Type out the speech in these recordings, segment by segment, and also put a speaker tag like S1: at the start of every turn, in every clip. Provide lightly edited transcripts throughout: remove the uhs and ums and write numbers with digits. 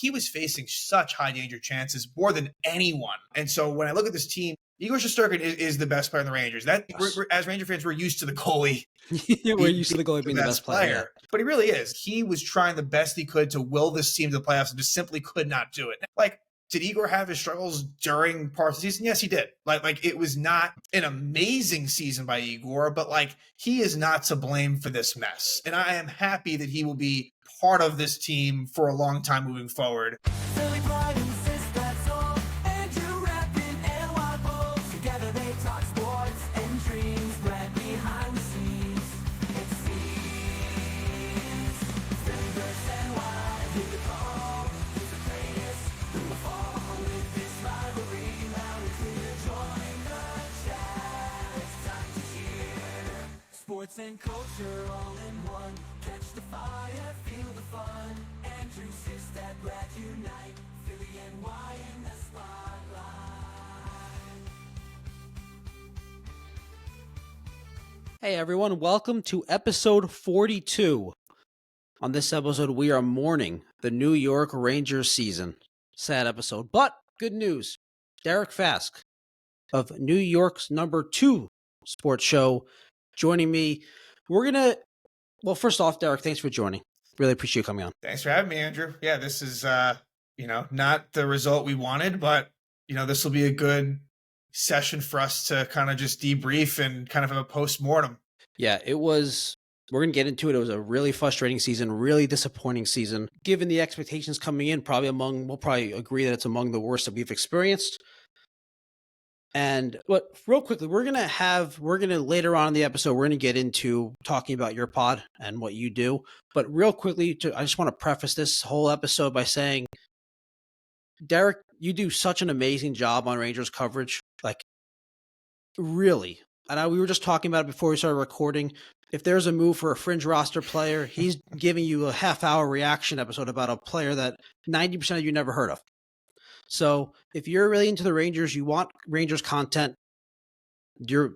S1: he was facing such high danger chances more than anyone. And so when I look at this team, Igor Shesterkin is the best player in the Rangers. As Ranger fans, we're used to the goalie.
S2: We're used to the goalie being the best player. Yeah.
S1: But he really is. He was trying the best he could to will this team to the playoffs and just simply could not do it. Like, did Igor have his struggles during parts of the season? Yes, he did. Like it was not an amazing season by Igor, but like he is not to blame for this mess. And I am happy that he will be part of this team for a long time moving forward.
S3: Sports and culture all in one. Catch the fire, feel the fun. Andrew Sistad, glad unite. Philly NY in the spotlight.
S2: Hey everyone, welcome to episode 42. On this episode, we are mourning the New York Rangers season. Sad episode, but good news. Derek Faske of New York's #2 sports show joining me. Well, first off, Derek, thanks for joining. Really appreciate you coming on.
S1: Thanks for having me, Andrew. Yeah, this is, not the result we wanted, but, this will be a good session for us to kind of just debrief and kind of have a post-mortem.
S2: Yeah, we're going to get into it. It was a really frustrating season, really disappointing season. Given the expectations coming in, we'll probably agree that it's among the worst that we've experienced. But real quickly, we're going to later on in the episode, we're going to get into talking about your pod and what you do. But real quickly, I just want to preface this whole episode by saying, Derek, you do such an amazing job on Rangers coverage. Like, really. And we were just talking about it before we started recording. If there's a move for a fringe roster player, he's giving you a half-hour reaction episode about a player that 90% of you never heard of. So if you're really into the Rangers, you want Rangers content,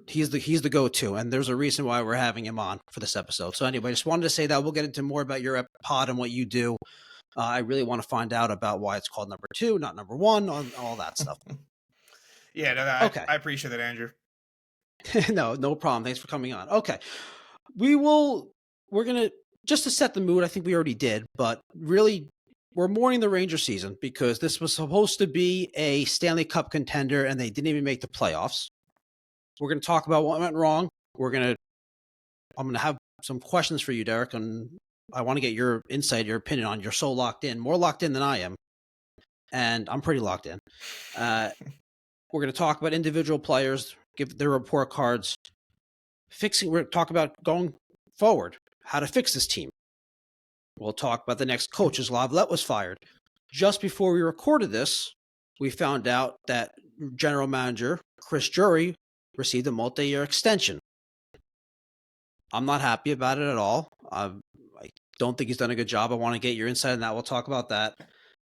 S2: he's the go-to, and there's a reason why we're having him on for this episode. So anyway, just wanted to say that. We'll get into more about your pod and what you do. I really want to find out about why it's called #2, not #1, all that stuff.
S1: Yeah, no, okay. I appreciate that, Andrew.
S2: No problem. Thanks for coming on. Okay. We're going to, just to set the mood, I think we already did, but really, we're mourning the Ranger season because this was supposed to be a Stanley Cup contender and they didn't even make the playoffs. We're going to talk about what went wrong. I'm going to have some questions for you, Derek, and I want to get your insight, your opinion on. You're so locked in, more locked in than I am, and I'm pretty locked in. We're going to talk about individual players, give their report cards, we're going to talk about going forward, how to fix this team. We'll talk about the next coach as Laviolette was fired. Just before we recorded this, we found out that general manager Drury received a multi-year extension. I'm not happy about it at all. I don't think he's done a good job. I want to get your insight on that. We'll talk about that.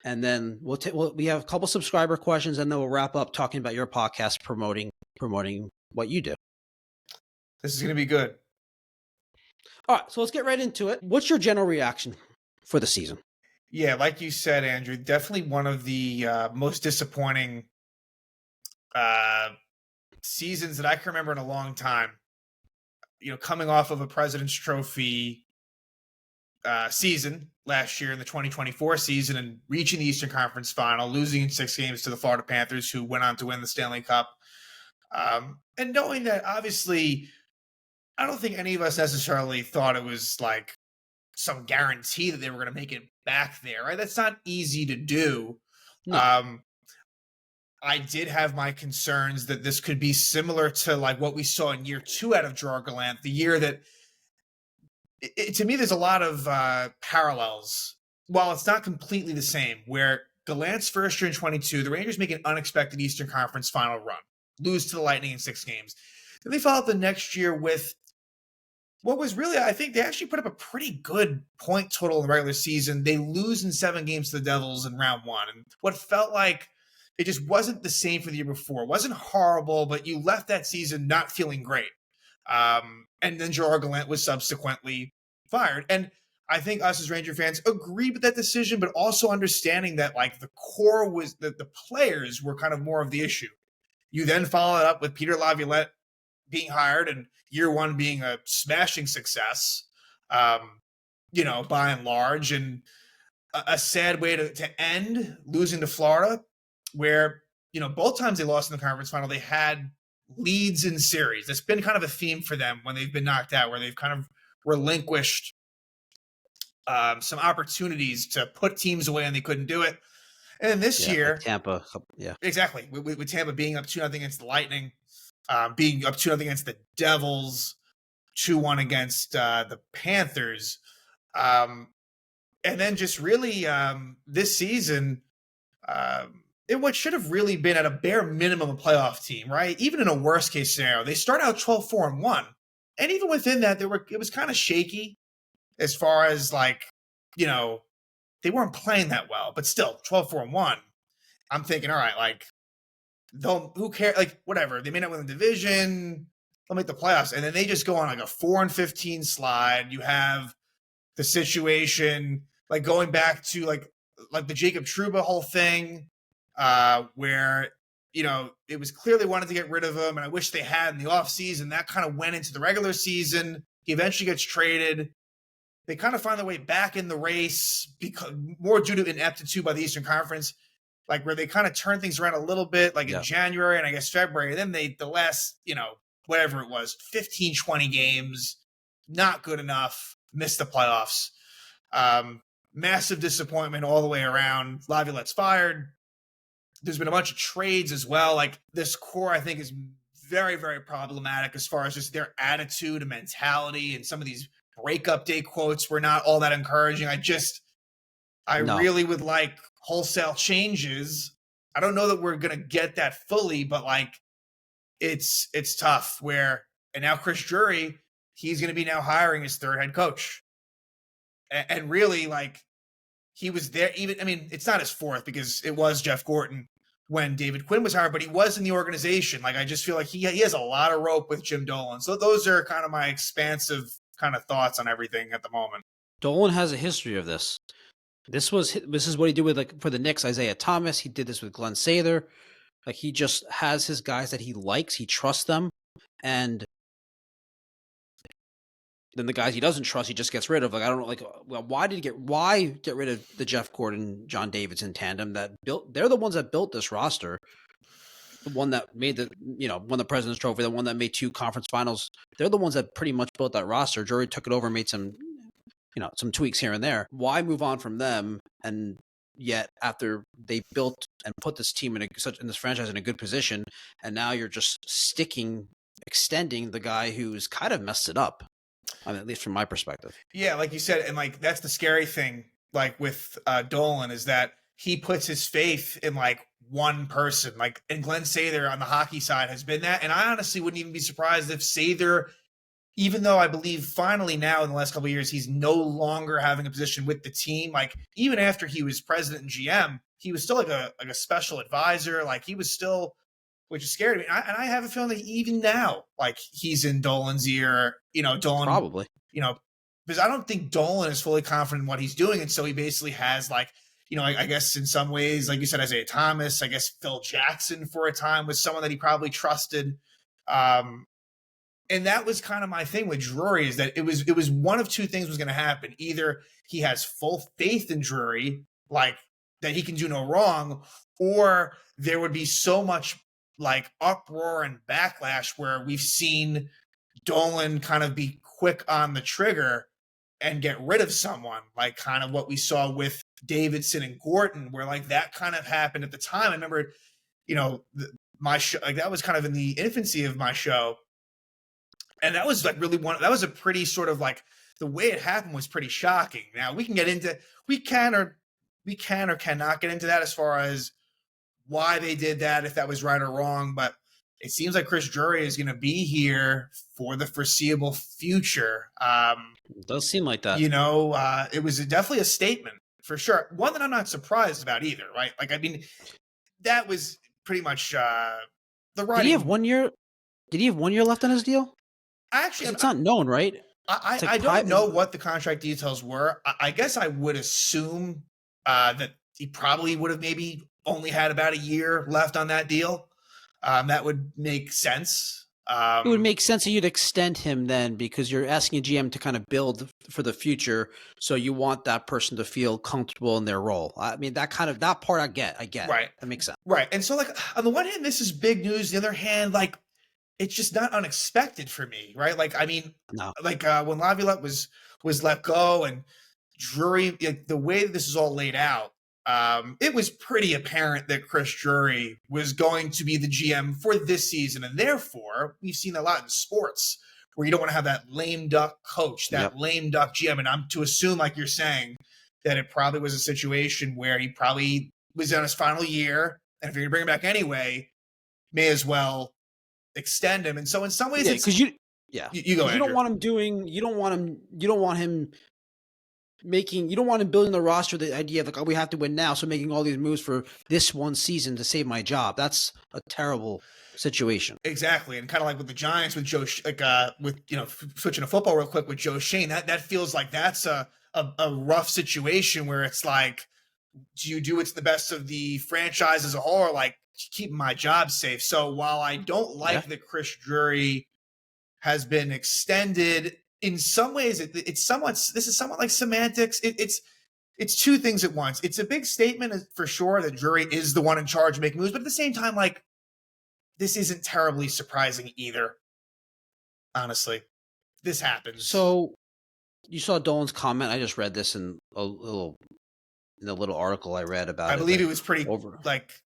S2: And then we have a couple subscriber questions, and then we'll wrap up talking about your podcast, promoting what you do.
S1: This is going to be good.
S2: All right, so let's get right into it. What's your general reaction for the season?
S1: Yeah, like you said, Andrew, definitely one of the most disappointing seasons that I can remember in a long time. Coming off of a President's Trophy season last year in the 2024 season and reaching the Eastern Conference Final, losing in 6 games to the Florida Panthers, who went on to win the Stanley Cup. And knowing that, obviously, I don't think any of us necessarily thought it was like some guarantee that they were going to make it back there, right? That's not easy to do. No. I did have my concerns that this could be similar to like what we saw in year 2 out of Gallant, the year that to me, there's a lot of parallels. While it's not completely the same, where Gallant's first year in 22, the Rangers make an unexpected Eastern Conference Final run, lose to the Lightning in 6 games. Then they follow up the next year with what was really, I think they actually put up a pretty good point total in the regular season. They lose in 7 games to the Devils in round 1. And what felt like it just wasn't the same for the year before. It wasn't horrible, but you left that season not feeling great. And then Gallant was subsequently fired. And I think us as Ranger fans agreed with that decision, but also understanding that like the core was that the players were kind of more of the issue. You then follow it up with Peter Laviolette being hired and year one being a smashing success, by and large, and a sad way to end losing to Florida, where, both times they lost in the conference final, they had leads in series. That's been kind of a theme for them when they've been knocked out, where they've kind of relinquished some opportunities to put teams away and they couldn't do it. And this year,
S2: like Tampa,
S1: exactly, with Tampa being up 2-0 against the Lightning, being up 2-0 against the Devils, 2-1 against the Panthers, and then just really this season, what should have really been at a bare minimum a playoff team, right? Even in a worst case scenario, they start out 12-4-1, and even within that, it was kind of shaky as far as like, they weren't playing that well, but still 12-4-1. I'm thinking, all right, like, who cares? Like, whatever. They may not win the division. They'll make the playoffs. And then they just go on like a 4-15 slide. You have the situation like going back to like the Jacob Trouba whole thing, where, it was clear they wanted to get rid of him. And I wish they had in the offseason. That kind of went into the regular season. He eventually gets traded. They kind of find their way back in the race because more due to ineptitude by the Eastern Conference, like where they kind of turn things around a little bit, like in January and I guess February. And then the last, whatever it was, 15, 20 games, not good enough, missed the playoffs. Massive disappointment all the way around. Laviolette's fired. There's been a bunch of trades as well. Like this core, I think, is very, very problematic as far as just their attitude and mentality, and some of these breakup day quotes were not all that encouraging. I really would like wholesale changes. I don't know that we're going to get that fully, but like it's tough and now Chris Drury, he's going to be now hiring his third head coach. And really like he was there it's not his fourth because it was Jeff Gorton when David Quinn was hired, but he was in the organization. Like, I just feel like he has a lot of rope with Jim Dolan. So those are kind of my expansive kind of thoughts on everything at the moment.
S2: Dolan has a history of this. This is what he did with, like, for the Knicks, Isaiah Thomas. He did this with Glenn Sather. Like, he just has his guys that he likes. He trusts them. And then the guys he doesn't trust, he just gets rid of. Like, I don't know, like, well, why get rid of the Jeff Gordon, John Davidson tandem they're the ones that built this roster. The one that made won the President's Trophy, the one that made 2 conference finals. They're the ones that pretty much built that roster. Drury took it over and made some tweaks here and there. Why move on from them? And yet after they built and put this team in this franchise in a good position, and now you're just extending the guy who's kind of messed it up. I mean, at least from my perspective.
S1: Yeah, like you said, and like that's the scary thing, like with Dolan, is that he puts his faith in like one person. Like, and Glenn Sather on the hockey side has been that. And I honestly wouldn't even be surprised if Sather, even though I believe finally now in the last couple of years, he's no longer having a position with the team. Like, even after he was president and GM, he was still like a special advisor. Like, he was still, which is scary to me. And I have a feeling that even now, like, he's in Dolan's ear, Dolan
S2: probably,
S1: because I don't think Dolan is fully confident in what he's doing. And so he basically has like, I guess in some ways, like you said, Isaiah Thomas, I guess Phil Jackson for a time was someone that he probably trusted. And that was kind of my thing with Drury, is that it was one of two things was going to happen. Either he has full faith in Drury, like that he can do no wrong, or there would be so much like uproar and backlash where we've seen Dolan kind of be quick on the trigger and get rid of someone, like kind of what we saw with Davidson and Gorton, where like that kind of happened at the time. I remember, my show, like that was kind of in the infancy of my show. And that was like really that was a pretty sort of like the way it happened was pretty shocking. Now we can or cannot get into that as far as why they did that, if that was right or wrong. But it seems like Chris Drury is going to be here for the foreseeable future.
S2: It does seem like that.
S1: It was definitely a statement for sure. One that I'm not surprised about either, right? Like, I mean, that was pretty much the writing.
S2: Did he have 1 year? Did he have 1 year left on his deal?
S1: Actually,
S2: it's not known, right? It's like
S1: I don't know what the contract details were. I guess I would assume that he probably would have maybe only had about a year left on that deal. That would make sense.
S2: It would make sense that you'd extend him then, because you're asking a GM to kind of build for the future. So you want that person to feel comfortable in their role. I mean, that part I get.
S1: Right.
S2: That makes sense.
S1: Right. And so, like, on the one hand, this is big news. The other hand, like, it's just not unexpected for me, right? Like, I mean,
S2: No.
S1: like when Laviolette was let go and Drury, like, the way that this is all laid out, it was pretty apparent that Chris Drury was going to be the GM for this season, and therefore we've seen a lot in sports where you don't want to have that lame duck coach, that lame duck GM, and I'm to assume, like you're saying, that it probably was a situation where he probably was on his final year, and if you're going to bring him back anyway, may as well extend him. And so in some ways,
S2: because you go. You don't
S1: Andrew.
S2: want him doing. You don't want him making. You don't want him building the roster. The idea of like, oh, we have to win now, so making all these moves for this one season to save my job. That's a terrible situation.
S1: Exactly, and kind of like with the Giants, with Joe, with switching to football real quick with Joe Shane. That feels like that's a rough situation where it's like, do you do what's the best of the franchise as a whole, or like keeping my job safe? So while I don't like that Chris Drury has been extended, in some ways this is somewhat like semantics. It's two things at once. It's a big statement for sure that Drury is the one in charge of making moves, but at the same time, like, this isn't terribly surprising either. Honestly, this happens.
S2: So you saw Dolan's comment. I just read this in a little article I read about it.
S1: I believe it was pretty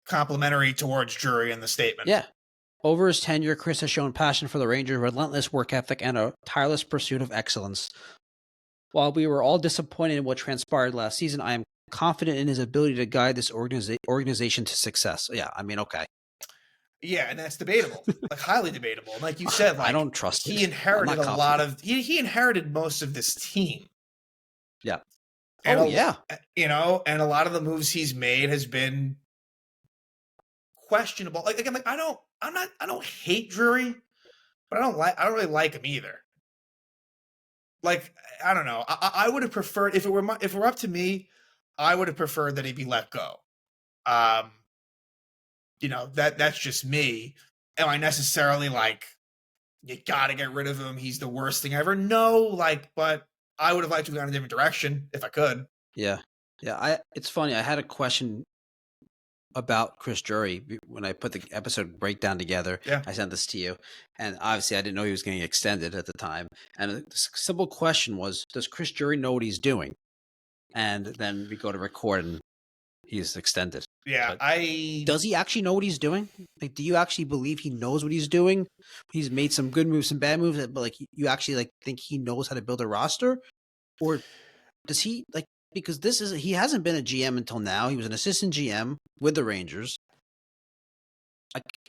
S1: complimentary towards Drury in the statement.
S2: Yeah. Over his tenure, Chris has shown passion for the Rangers, relentless work ethic, and a tireless pursuit of excellence. While we were all disappointed in what transpired last season, I am confident in his ability to guide this organization to success. Yeah, I mean, okay.
S1: Yeah, and that's debatable, like highly debatable. Like you said, like,
S2: I don't trust
S1: he inherited a lot of he inherited most of this team.
S2: Yeah.
S1: And and a lot of the moves he's made has been questionable. Like, again, like I don't hate Drury, but I don't really like him either. Like, I don't know. I would have preferred, if it were up to me, I would have preferred that he be let go. That's just me. Am I necessarily like, you got to get rid of him, he's the worst thing ever? No, like, but I would have liked to have gone a different direction if I could.
S2: Yeah. It's funny. I had a question about Chris Drury when I put the episode breakdown together.
S1: Yeah.
S2: I sent this to you, and obviously I didn't know he was getting extended at the time. And the simple question was, does Chris Drury know what he's doing? And then we go to record, and he's extended.
S1: Yeah,
S2: does he actually know what he's doing? Like, do you actually believe he knows what he's doing? He's made some good moves, some bad moves, but like, you actually like think he knows how to build a roster, or does he like? Because he hasn't been a GM until now. He was an assistant GM with the Rangers.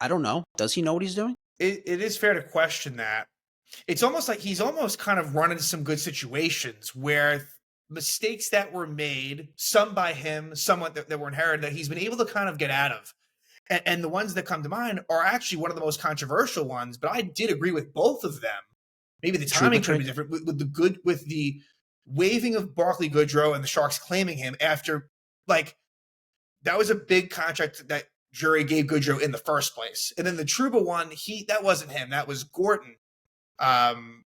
S2: I don't know. Does he know what he's doing?
S1: It is fair to question that. It's almost like he's almost kind of run into some good situations where mistakes that were made, some by him, somewhat that were inherited, that he's been able to kind of get out of. And the ones that come to mind are actually one of the most controversial ones, but I did agree with both of them. Maybe the timing could be different with the waiving of Barclay Goodrow and the Sharks claiming him after, like, that was a big contract that Drury gave Goodrow in the first place. And then the Trouba one, that wasn't him. That was Gordon. Trading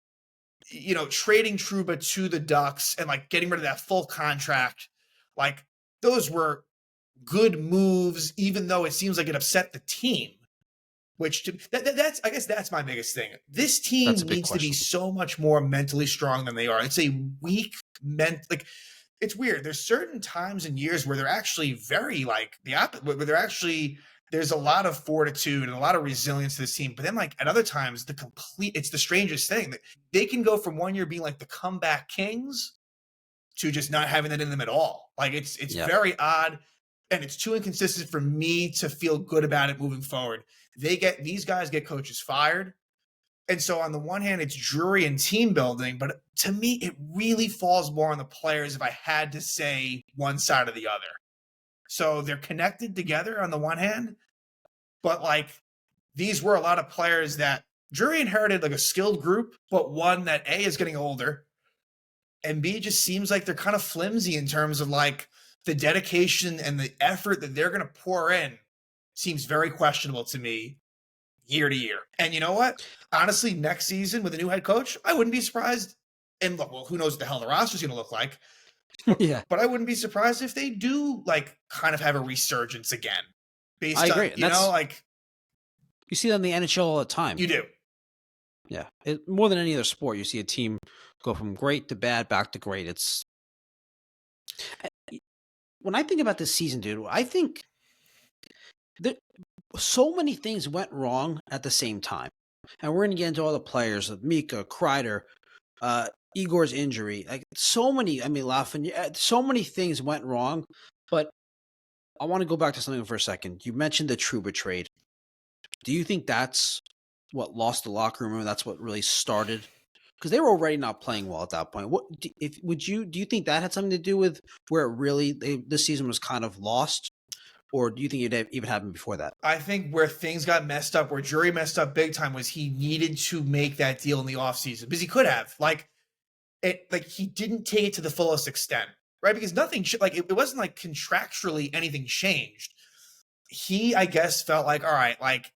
S1: Trouba to the Ducks and like getting rid of that full contract. Like, those were good moves, even though it seems like it upset the team. Which that's I guess that's my biggest thing. This team needs to be so much more mentally strong than they are. It's a weak it's weird. There's certain times and years where they're actually very like the opposite, where they're actually, there's a lot of fortitude and a lot of resilience to this team. But then like at other times, it's the strangest thing that they can go from one year being like the comeback kings to just not having that in them at all. Like it's very odd, and it's too inconsistent for me to feel good about it moving forward. These guys get coaches fired. And so on the one hand, it's Drury and team building, but to me, it really falls more on the players if I had to say one side or the other. So they're connected together on the one hand, but like these were a lot of players that Drury inherited like a skilled group, but one that A is getting older, and B just seems like they're kind of flimsy in terms of like the dedication and the effort that they're going to pour in seems very questionable to me year to year. And you know what? Honestly, next season with a new head coach, I wouldn't be surprised. And look, well, who knows what the hell the roster's going to look like?
S2: Yeah,
S1: But I wouldn't be surprised if they do like kind of have a resurgence again. Based
S2: I agree.
S1: on, you know, like
S2: you see that in the NHL all the time.
S1: you do.
S2: Yeah, more than any other sport, you see a team go from great to bad, back to great. It's when I think about this season, dude. I think that so many things went wrong at the same time, and we're going to get into all the players: Mika, Kreider, Igor's injury. Like so many. I mean, Lafayette. So many things went wrong. But I want to go back to something for a second. You mentioned the Trouba trade. Do you think that's what lost the locker room? That's what really started, because they were already not playing well at that point. Do you think that had something to do with where it really this season was kind of lost, or do you think it even happened before that?
S1: I think where things got messed up, where Drury messed up big time, was he needed to make that deal in the offseason because he could have he didn't take it to the fullest extent, right? Because nothing it wasn't like contractually anything changed. He, I guess, felt like, all right, like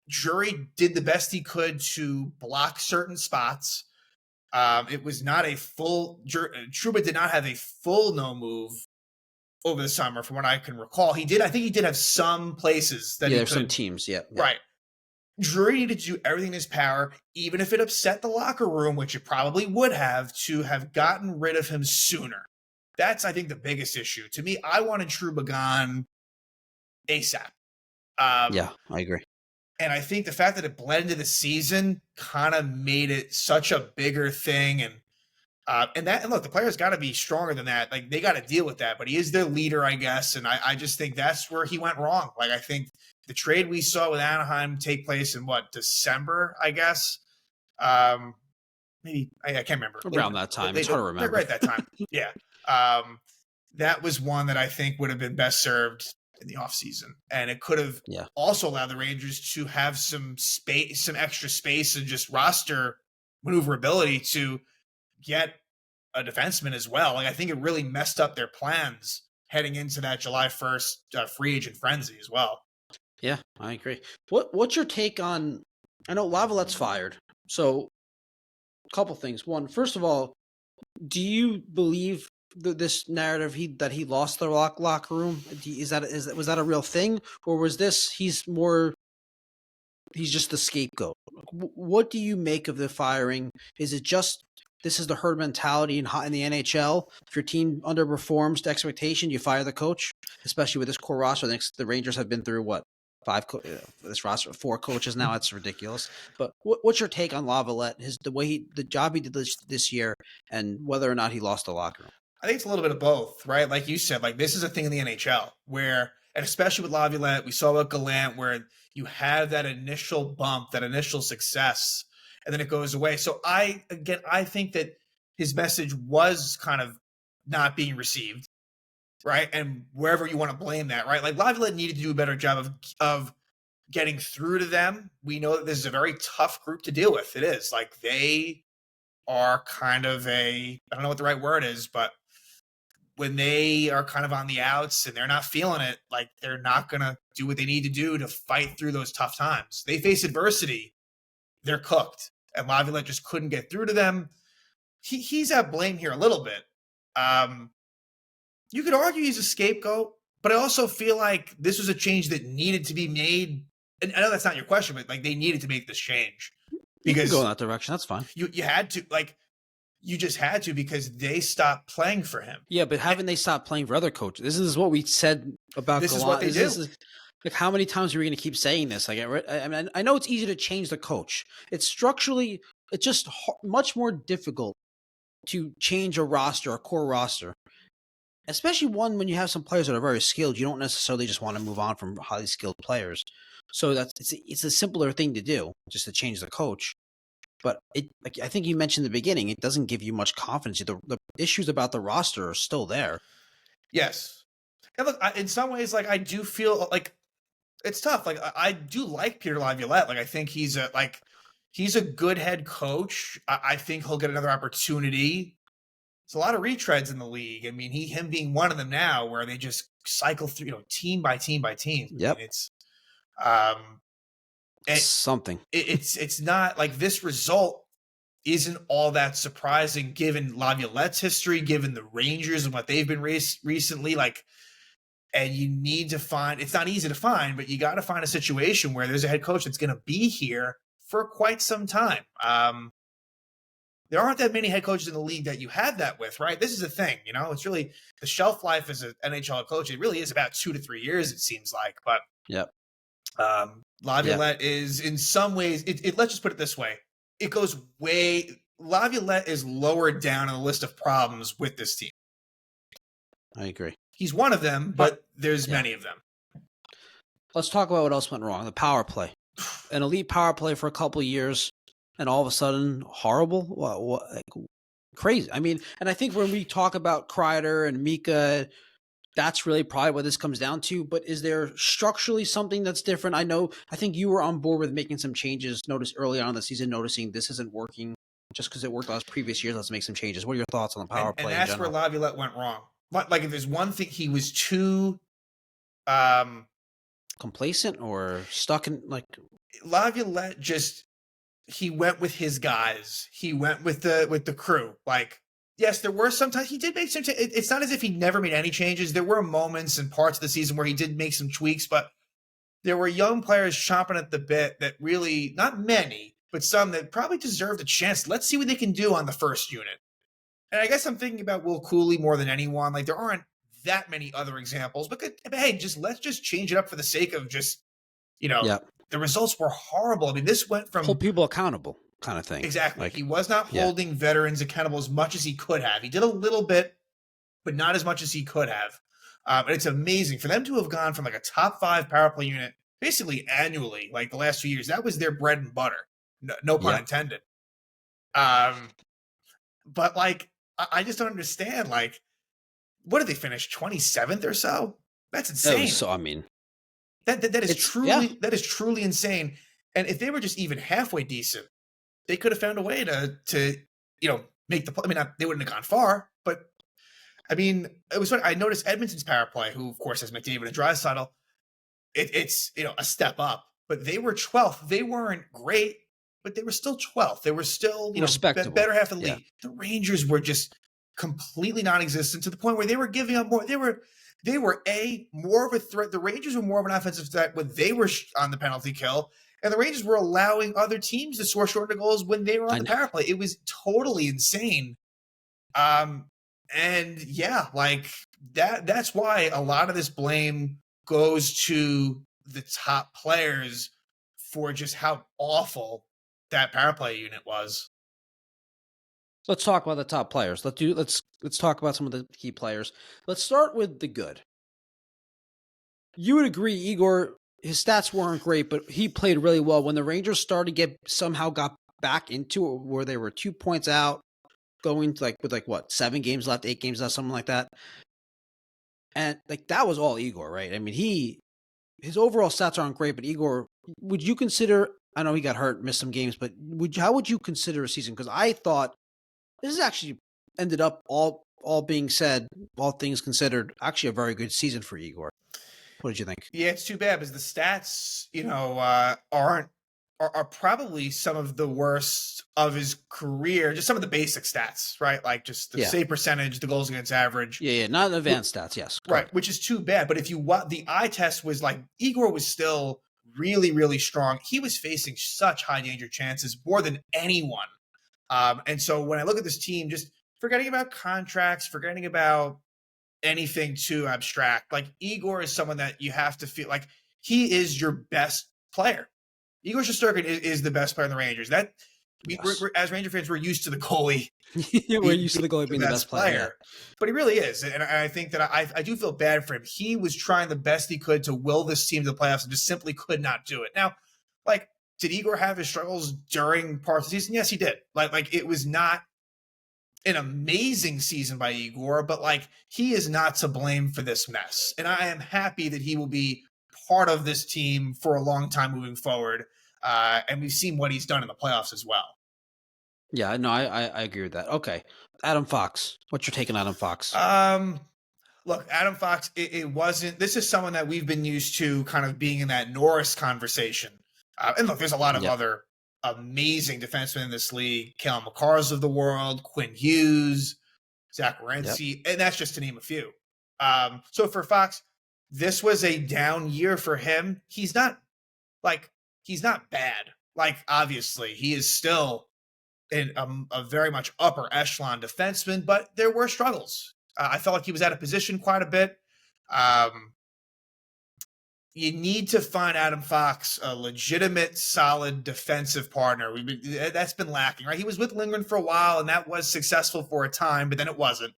S1: Drury did the best he could to block certain spots. It was not a full Trouba did not have a full no move over the summer, from what I can recall. I think he did have some places that
S2: there's some teams, yeah.
S1: Right. Drury needed to do everything in his power, even if it upset the locker room, which it probably would have, to have gotten rid of him sooner. That's, I think, the biggest issue. To me, I wanted Trouba gone ASAP.
S2: Yeah, I agree.
S1: And I think the fact that it bled into the season kind of made it such a bigger thing. And look, the players got to be stronger than that. Like, they got to deal with that. But he is their leader, I guess. And I just think that's where he went wrong. Like, I think the trade we saw with Anaheim take place in December, I guess. Maybe I can't remember.
S2: Around that time. It's hard to remember.
S1: Right at that time. Yeah. That was one that I think would have been best served in the offseason. And it could have also allowed the Rangers to have some space, some extra space, and just roster maneuverability to get a defenseman as well. Like, I think it really messed up their plans heading into that July 1st free agent frenzy as well.
S2: Yeah, I agree. What's your take on, I know Laviolette's fired. So a couple things. One, first of all, do you believe this narrative that he lost the locker room? Was that a real thing, or was this he's just the scapegoat? What do you make of the firing? Is it just this is the herd mentality in the NHL? If your team underperforms to expectation, you fire the coach, especially with this core roster. The Rangers have been through this roster, 4 coaches now. It's ridiculous. But what's your take on Laviolette, the job he did this year, and whether or not he lost the locker room?
S1: I think it's a little bit of both, right? Like you said, like this is a thing in the NHL where, and especially with Laviolette, we saw with Gallant, where you have that initial bump, that initial success, and then it goes away. So I think that his message was kind of not being received, right? And wherever you want to blame that, right? Like Laviolette needed to do a better job of getting through to them. We know that this is a very tough group to deal with. It is. Like, they are kind of I don't know what the right word is, but when they are kind of on the outs and they're not feeling it, like, they're not going to do what they need to do to fight through those tough times. They face adversity, they're cooked. And Laviolette just couldn't get through to them. He's at blame here a little bit. You could argue he's a scapegoat, but I also feel like this was a change that needed to be made. And I know that's not your question, but like, they needed to make this change. Because
S2: you can go in that direction. That's fine.
S1: You had to, like, you just had to, because they stopped playing for him.
S2: Yeah, but haven't they stopped playing for other coaches? This is what we said about
S1: This
S2: Gallant.
S1: is what they do.
S2: Like, how many times are we going to keep saying this? Like, I mean, I know it's easy to change the coach. It's just much more difficult to change a core roster, especially one when you have some players that are very skilled. You don't necessarily just want to move on from highly skilled players. So it's a simpler thing to do, just to change the coach. But I think you mentioned in the beginning, it doesn't give you much confidence. The issues about the roster are still there.
S1: Yes. And look, in some ways, like, I do feel like it's tough. Like, I do like Peter Laviolette. Like, I think he's He's a good head coach. I think he'll get another opportunity. There's a lot of retreads in the league. I mean, him being one of them now, where they just cycle through, team by team by team.
S2: Yep.
S1: I mean,
S2: Something.
S1: It's not like this result isn't all that surprising given Laviolette's history, given the Rangers and what they've been recently. And you need to find, it's not easy to find, but you got to find a situation where there's a head coach that's going to be here for quite some time. There aren't that many head coaches in the league that you have that with, right? This is the thing, it's really the shelf life as an NHL head coach. It really is about 2 to 3 years, it seems like. But
S2: yep.
S1: Laviolette is in some ways, let's just put it this way. It goes Laviolette is lower down on the list of problems with this team.
S2: I agree.
S1: He's one of them, but there's many of them.
S2: Let's talk about what else went wrong. The power play. An elite power play for a couple of years, and all of a sudden, horrible? What crazy. I mean, and I think when we talk about Kreider and Mika, that's really probably what this comes down to. But is there structurally something that's different? I think you were on board with making some changes. Notice early on in the season, noticing this isn't working just because it worked last previous years. Let's make some changes. What are your thoughts on the power play?
S1: And that's where Laviolette went wrong. Like, if there's one thing, he was too
S2: complacent or stuck in
S1: Laviolette. He went with his guys. He went with the crew. Like, yes, there were sometimes he did make some. It's not as if he never made any changes. There were moments and parts of the season where he did make some tweaks, but there were young players chomping at the bit that really, not many, but some that probably deserved a chance. Let's see what they can do on the first unit. And I guess I'm thinking about Will Cooley more than anyone. Like, there aren't that many other examples, but hey, let's just change it up for the sake of just, the results were horrible. I mean, this went from
S2: hold people accountable kind of thing.
S1: Exactly. He was not holding veterans accountable as much as he could have. He did a little bit, but not as much as he could have. And it's amazing for them to have gone from like a top 5 power play unit basically annually, like the last few years. That was their bread and butter. No pun intended. But like, I just don't understand. Like, what did they finish? 27th or so? That's insane.
S2: So, I mean,
S1: that is truly insane. And if they were just even halfway decent, they could have found a way to make the play. I mean, they wouldn't have gone far, but I mean, it was funny. I noticed Edmonton's power play, who of course has McDavid and Draisaitl. It's a step up, but they were 12th. They weren't great, but they were still 12th. They were still
S2: respectable.
S1: Better half of the league. The Rangers were just completely non-existent to the point where they were giving up more. They were more of a threat. The Rangers were more of an offensive threat when they were on the penalty kill, and the Rangers were allowing other teams to score shorter goals when they were on the power play. It was totally insane. And yeah, like that's why a lot of this blame goes to the top players for just how awful that power play unit was.
S2: Let's talk about the top players. Let's talk about some of the key players. Let's start with the good. You would agree, Igor, his stats weren't great, but he played really well. When the Rangers somehow got back into it where they were 2 points out, going to with 7 games left, 8 games left, something like that. And that was all Igor, right? I mean, his overall stats aren't great, but Igor, would you consider, I know he got hurt, missed some games, but how would you consider a season? Because I thought this is actually ended up all being said, all things considered, actually a very good season for Igor. What did you think?
S1: Yeah, it's too bad because the stats, are probably some of the worst of his career. Just some of the basic stats, right? Like just the save percentage, the goals against average.
S2: Yeah, not advanced stats. Yes,
S1: right. Which is too bad. But if you the eye test was like Igor was still really, really strong. He was facing such high danger chances more than anyone. And so when I look at this team, just forgetting about contracts, forgetting about anything too abstract, like Igor is someone that you have to feel like he is your best player. Igor Shesterkin is the best player in the Rangers. We're, as Ranger fans, we're used to the goalie.
S2: We're used to the goalie being the best player.
S1: But he really is. And I think that I do feel bad for him. He was trying the best he could to will this team to the playoffs and just simply could not do it. Now, did Igor have his struggles during parts of the season? Yes, he did. Like it was not an amazing season by Igor, but he is not to blame for this mess. And I am happy that he will be part of this team for a long time moving forward. And we've seen what he's done in the playoffs as well.
S2: Yeah, no, I agree with that. Okay. Adam Fox. What's your take on Adam Fox?
S1: Look, Adam Fox, it wasn't. This is someone that we've been used to kind of being in that Norris conversation. And look, there's a lot of other amazing defensemen in this league. Kale McCarrs of the world, Quinn Hughes, Zach Werenski, and that's just to name a few. So for Fox, this was a down year for him. He's not bad. Like, obviously, he is still in a very much upper echelon defenseman, but there were struggles. I felt like he was out of position quite a bit. You need to find Adam Fox a legitimate, solid defensive partner. That's been lacking, right? He was with Lindgren for a while, and that was successful for a time, but then it wasn't.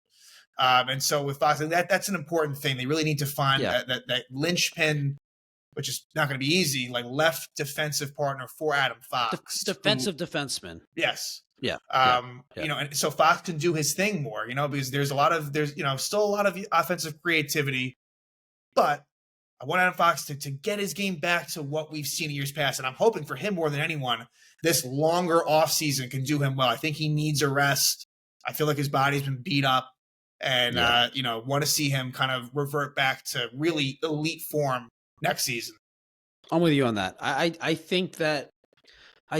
S1: And so with Fox, that's an important thing. They really need to find that linchpin, which is not going to be easy, like left defensive partner for Adam Fox.
S2: Defensive defenseman.
S1: Yes.
S2: Yeah.
S1: You know, and so Fox can do his thing more, you know, because there's still a lot of offensive creativity, but I want Adam Fox to get his game back to what we've seen in years past. And I'm hoping for him more than anyone, this longer offseason can do him well. I think he needs a rest. I feel like his body's been beat up, and, want to see him kind of revert back to really elite form next season.
S2: I'm with you on that. I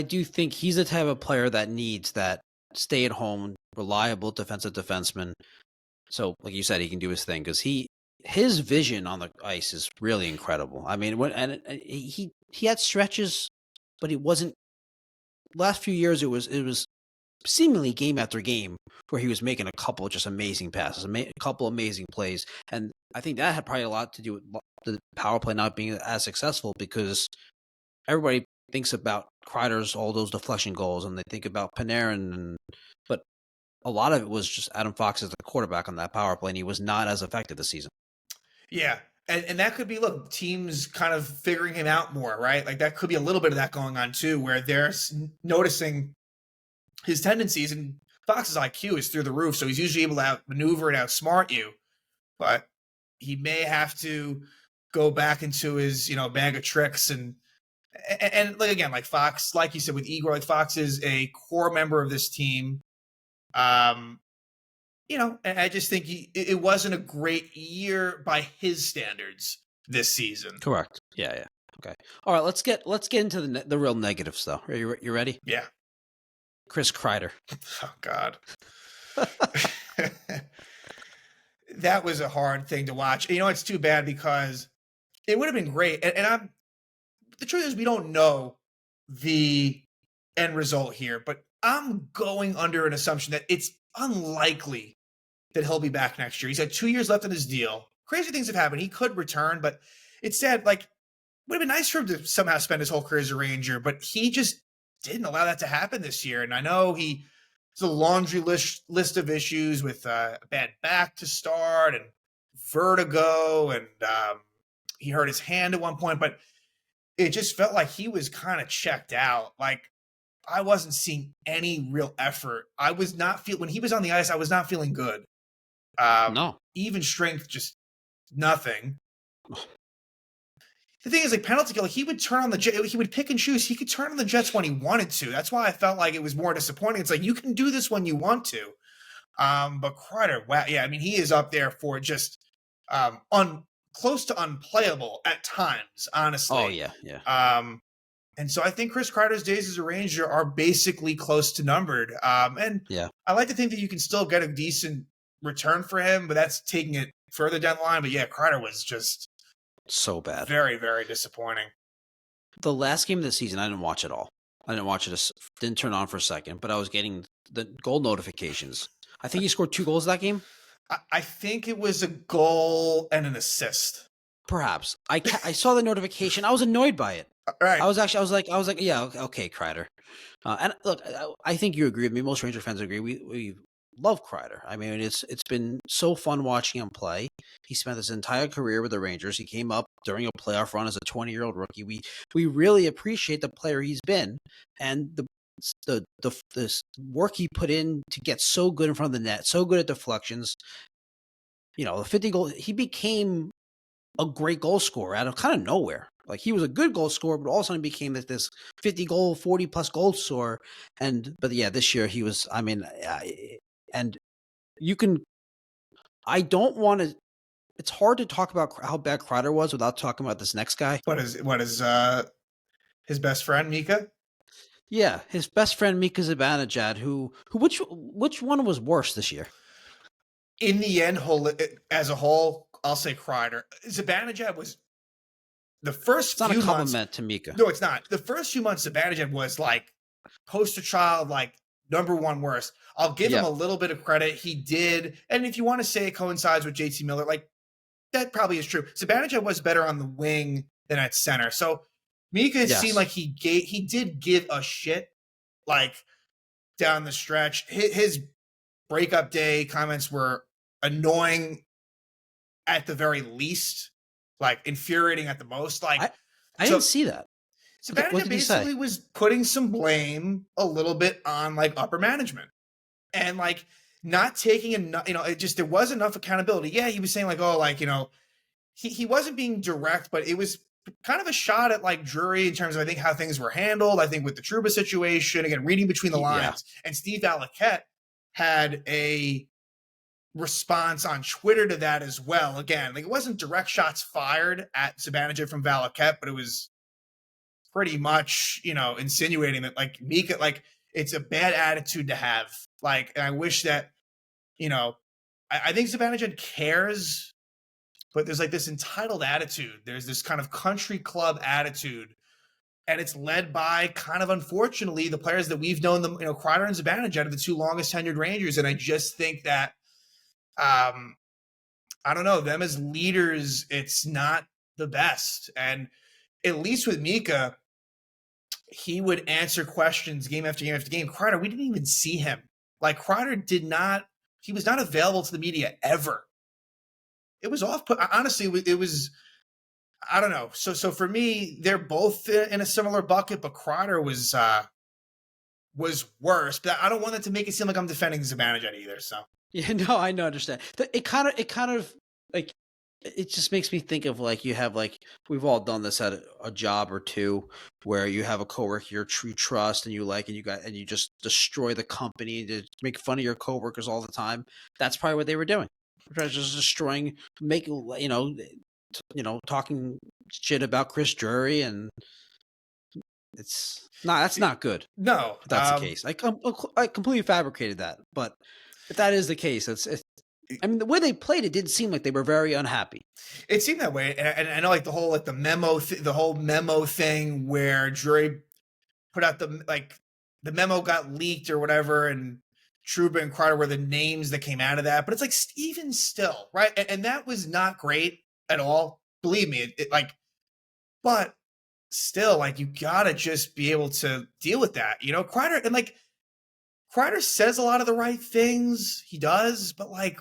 S2: do think he's the type of player that needs that stay-at-home, reliable defensive defenseman. So, like you said, he can do his thing because his vision on the ice is really incredible. I mean, he had stretches, but it wasn't. Last few years, it was seemingly game after game where he was making a couple of just amazing passes, a couple amazing plays, and I think that had probably a lot to do with the power play not being as successful because everybody thinks about Kreider's all those deflection goals, and they think about Panarin, but a lot of it was just Adam Fox as the quarterback on that power play, and he was not as effective this season.
S1: Yeah, and that could be, look, teams kind of figuring him out more, right? Like that could be a little bit of that going on too, where they're noticing his tendencies, and Fox's IQ is through the roof, so he's usually able to outmaneuver and outsmart you, but he may have to go back into his, bag of tricks and like, again, like Fox, like you said with Igor, like Fox is a core member of this team. And I just think it wasn't a great year by his standards this season.
S2: Correct. Yeah. Okay. All right. Let's get into the real negatives though. Are you ready?
S1: Yeah.
S2: Chris Kreider.
S1: Oh God. That was a hard thing to watch. It's too bad because it would have been great. And the truth is we don't know the end result here, but I'm going under an assumption that it's unlikely that he'll be back next year. He's got 2 years left on his deal. Crazy things have happened. He could return, but it's sad. Like, would have been nice for him to somehow spend his whole career as a Ranger, but he just didn't allow that to happen this year. And I know he's a laundry list of issues with a bad back to start and vertigo, and he hurt his hand at one point, but it just felt like he was kind of checked out. Like, I wasn't seeing any real effort. I was not when he was on the ice, I was not feeling good.
S2: No.
S1: Even strength, just nothing. The thing is, like, penalty kill, he would turn on he would pick and choose. He could turn on the Jets when he wanted to. That's why I felt like it was more disappointing. It's like, you can do this when you want to. But Kreider, wow. Yeah, I mean, he is up there for just close to unplayable at times, honestly.
S2: Oh, yeah.
S1: And so I think Chris Kreider's days as a Ranger are basically close to numbered. And
S2: yeah,
S1: I like to think that you can still get a decent return for him, but that's taking it further down the line. But yeah, Kreider was just
S2: so bad.
S1: Very, very disappointing.
S2: The last game of the season, I didn't watch it all. I didn't watch it. Didn't turn on for a second, but I was getting the goal notifications. I think he scored 2 goals that game.
S1: I think it was a goal and an assist.
S2: Perhaps. I saw the notification. I was annoyed by it.
S1: Right.
S2: I was like, yeah, okay, Kreider. And look, I think you agree with me. Most Ranger fans agree. We love Kreider. I mean, it's been so fun watching him play. He spent his entire career with the Rangers. He came up during a playoff run as a 20-year-old rookie. We really appreciate the player he's been, and the work he put in to get so good in front of the net, so good at deflections. The 50 goal, he became a great goal scorer out of kind of nowhere. Like he was a good goal scorer, but all of a sudden became this 50 goal, 40 plus goal scorer. But yeah, this year he was. I mean, and you can. I don't want to. It's hard to talk about how bad Kreider was without talking about this next guy.
S1: What is his best friend Mika?
S2: Yeah, his best friend Mika Zibanejad. Which one was worse this year?
S1: In the end, as a whole, I'll say Kreider. Zibanejad was the first
S2: It's not
S1: few
S2: a compliment
S1: months.
S2: to Mika.
S1: No, it's not. The first few months, Zibanejad was like poster child, like number one worst. I'll give him a little bit of credit. He did, and if you want to say it coincides with JT Miller, like that probably is true. Zibanejad was better on the wing than at center. So Mika seemed like he did give a shit like down the stretch. His breakup day comments were annoying at the very least, like infuriating at the most. Like
S2: I didn't see that.
S1: Zibanejad basically was putting some blame a little bit on like upper management and like not taking enough, there was enough accountability. Yeah, he was saying like, oh, like, he wasn't being direct, but it was kind of a shot at like Drury in terms of, I think, how things were handled. I think with the Trouba situation, again, reading between the lines, and Steve Laviolette had a response on Twitter to that as well. Again, like it wasn't direct shots fired at Zibanejad from Laviolette, but it was pretty much, insinuating that like Mika, like it's a bad attitude to have. Like, and I wish that, I think Zibanejad cares, but there's like this entitled attitude. There's this kind of country club attitude, and it's led by kind of, unfortunately, the players that we've known them, Kreider and Zibanejad are the two longest tenured Rangers. And I just think that, I don't know, them as leaders, it's not the best. And at least with Mika, he would answer questions game after game after game. Kreider, we didn't even see him. Like Kreider he was not available to the media ever. It was off. Honestly, it was, I don't know. So for me, they're both in a similar bucket, but Kreider was worse. But I don't want that to make it seem like I'm defending Zibanejad either. So
S2: yeah, no, I know, understand. It kind of like, it just makes me think of like, you have like, we've all done this at a job or two where you have a coworker you trust and you just destroy the company to make fun of your coworkers all the time. That's probably what they were doing. Just destroying, talking shit about Chris Drury, and that's not good.
S1: No,
S2: if that's the case. I completely fabricated that, but if that is the case, I mean, the way they played, it didn't seem like they were very unhappy.
S1: It seemed that way, and I know like the whole like the whole memo thing where Drury put out the memo got leaked or whatever, and Trouba and Kreider were the names that came out of that. But it's like even still, right? And that was not great at all. Believe me, but still, like you gotta just be able to deal with that, Kreider says a lot of the right things. He does, but like,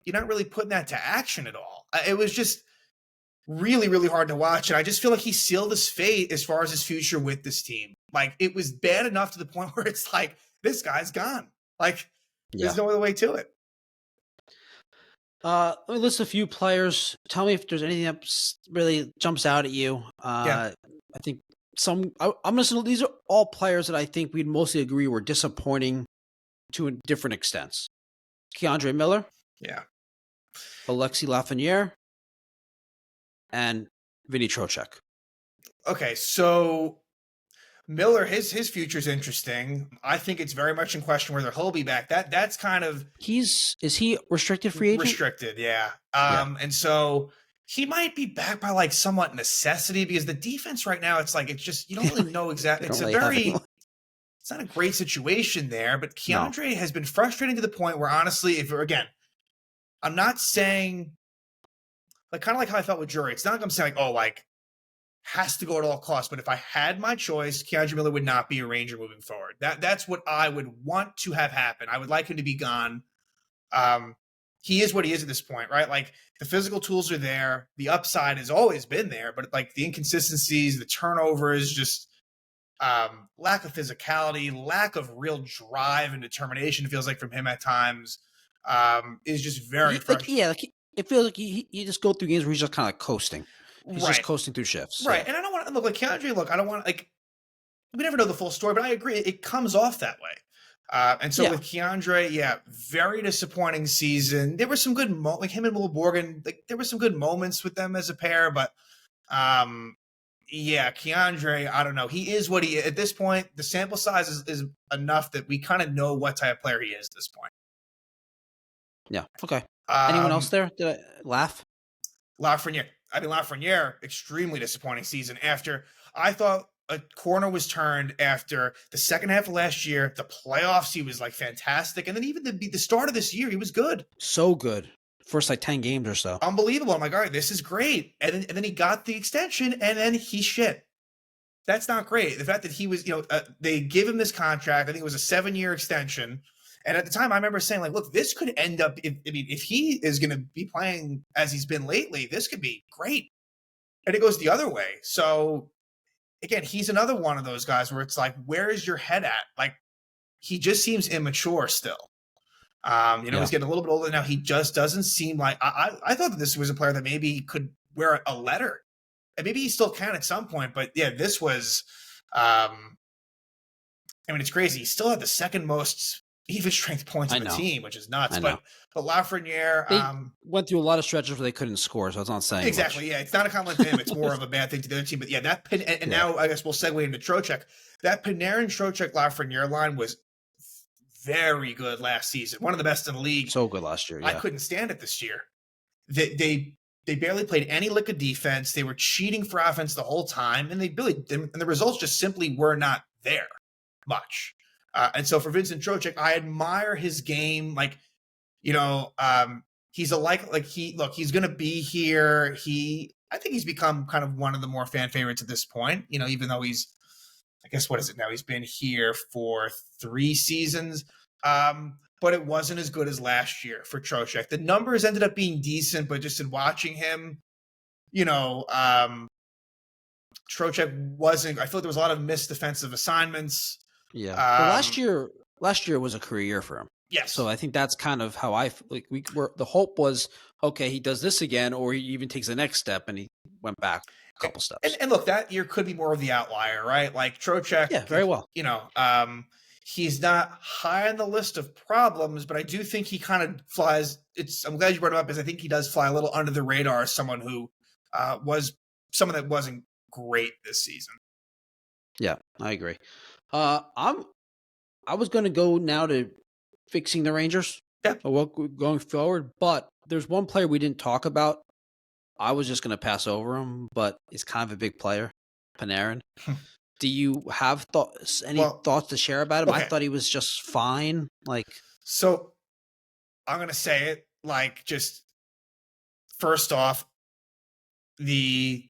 S1: you're not really putting that to action at all. It was just really, really hard to watch. And I just feel like he sealed his fate as far as his future with this team. Like, it was bad enough to the point where it's like, this guy's gone. Like, there's no other way to it.
S2: Let me list a few players. Tell me if there's anything that really jumps out at you. I think these are all players that I think we'd mostly agree were disappointing to different extents. Keandre Miller.
S1: Yeah.
S2: Alexis Lafreniere. And Vinny Trocheck.
S1: Okay, so Miller, his future's interesting. I think it's very much in question whether he'll be back. That's kind of
S2: is he restricted free agent?
S1: Restricted, yeah. And so he might be back by like somewhat necessity because the defense right now, it's like, it's just, you don't really know exactly. It's it's not a great situation there, but Keandre has been frustrating to the point where honestly, I'm not saying like, kind of like how I felt with Drury. It's not like I'm saying like, oh, like has to go at all costs. But if I had my choice, Keandre Miller would not be a Ranger moving forward. That's what I would want to have happen. I would like him to be gone. He is what he is at this point, right? Like the physical tools are there. The upside has always been there, but like the inconsistencies, the turnovers, just lack of physicality, lack of real drive and determination, it feels like from him at times, is just very frustrating.
S2: It feels like you just go through games where he's just kind of coasting. He's just coasting through shifts.
S1: Right.
S2: Yeah.
S1: And I don't want to look like Keandre. Look, I don't want like, we never know the full story, but I agree. It comes off that way. And so with Keandre, very disappointing season. There were some good moments, like him and Will Borgen, like there were some good moments with them as a pair, but Keandre, I don't know. He is what he is. At this point, the sample size is enough that we kind of know what type of player he is at this point.
S2: Yeah. Okay. Anyone else there? Did I laugh?
S1: Lafreniere, extremely disappointing season after I thought a corner was turned after the second half of last year. The playoffs, he was like fantastic. And then even the start of this year, he was good.
S2: So good. First like 10 games or so.
S1: Unbelievable. I'm like, all right, this is great. And then he got the extension and then he shit. That's not great. The fact that he was, they give him this contract. I think it was a 7-year extension. And at the time, I remember saying, like, look, this could end up, if he is going to be playing as he's been lately, this could be great. And it goes the other way. So, again, he's another one of those guys where it's like, where is your head at? Like, he just seems immature still. He's getting a little bit older now. He just doesn't seem like, I thought that this was a player that maybe could wear a letter. And maybe he still can at some point. But, yeah, this was, it's crazy. He still had the second most even strength points on the team, which is nuts. But Lafreniere,
S2: they went through a lot of stretches where they couldn't score, so it's not saying
S1: exactly.
S2: much.
S1: Yeah, it's not a compliment to him. It's more of a bad thing to the other team. But yeah, now I guess we'll segue into Trocheck. That Panarin, Trocheck, Lafreniere line was very good last season. One of the best in the league.
S2: So good last year. Yeah.
S1: I couldn't stand it this year. They barely played any lick of defense. They were cheating for offense the whole time, and the results just simply were not there much. And so for Vincent Trocheck, I admire his game. He's he's going to be here. I think he's become kind of one of the more fan favorites at this point, even though he's, I guess, what is it now? He's been here for 3 seasons. But it wasn't as good as last year for Trocheck. The numbers ended up being decent, but just in watching him, Trocheck wasn't, I feel like there was a lot of missed defensive assignments.
S2: Yeah. Last year was a career year for him.
S1: Yes.
S2: So I think that's kind of how the hope was, okay, he does this again, or he even takes the next step, and he went back a couple steps.
S1: And look, that year could be more of the outlier, right? Like Trocheck.
S2: Yeah, very well.
S1: He's not high on the list of problems, but I do think he kind of flies. I'm glad you brought him up, because I think he does fly a little under the radar as someone who was someone that wasn't great this season.
S2: Yeah, I agree. I was going to go now to fixing the Rangers.
S1: Yeah.
S2: Going forward, but there's one player we didn't talk about. I was just going to pass over him, but he's kind of a big player, Panarin. Do you have thoughts to share about him? Okay. I thought he was just fine.
S1: So I'm going to say it, just first off, and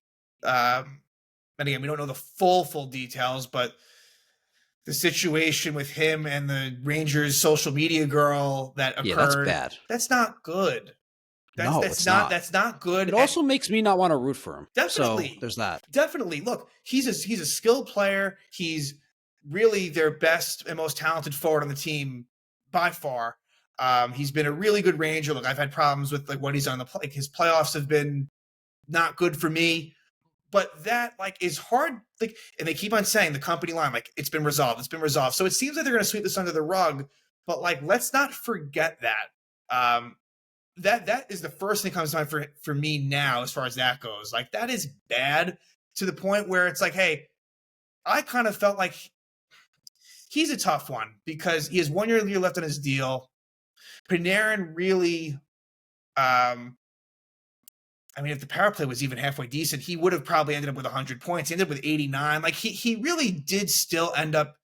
S1: again, we don't know the full details, but the situation with him and the Rangers social media girl that occurred.
S2: Yeah, that's bad.
S1: That's not good. That's not good.
S2: It also makes me not want to root for him.
S1: Definitely.
S2: So there's that.
S1: Definitely. Look, he's a skilled player. He's really their best and most talented forward on the team by far. He's been a really good Ranger. Look, I've had problems with what he's done. His playoffs have been not good for me. But that is hard. And they keep on saying the company line, it's been resolved. It's been resolved. So it seems like they're going to sweep this under the rug. But let's not forget that. That is the first thing that comes to mind for me now, as far as that goes. That is bad, to the point where it's hey, I kind of felt like he's a tough one, because he has 1 year left on his deal. Panarin really, if the power play was even halfway decent, he would have probably ended up with 100 points. He ended up with 89. He really did still end up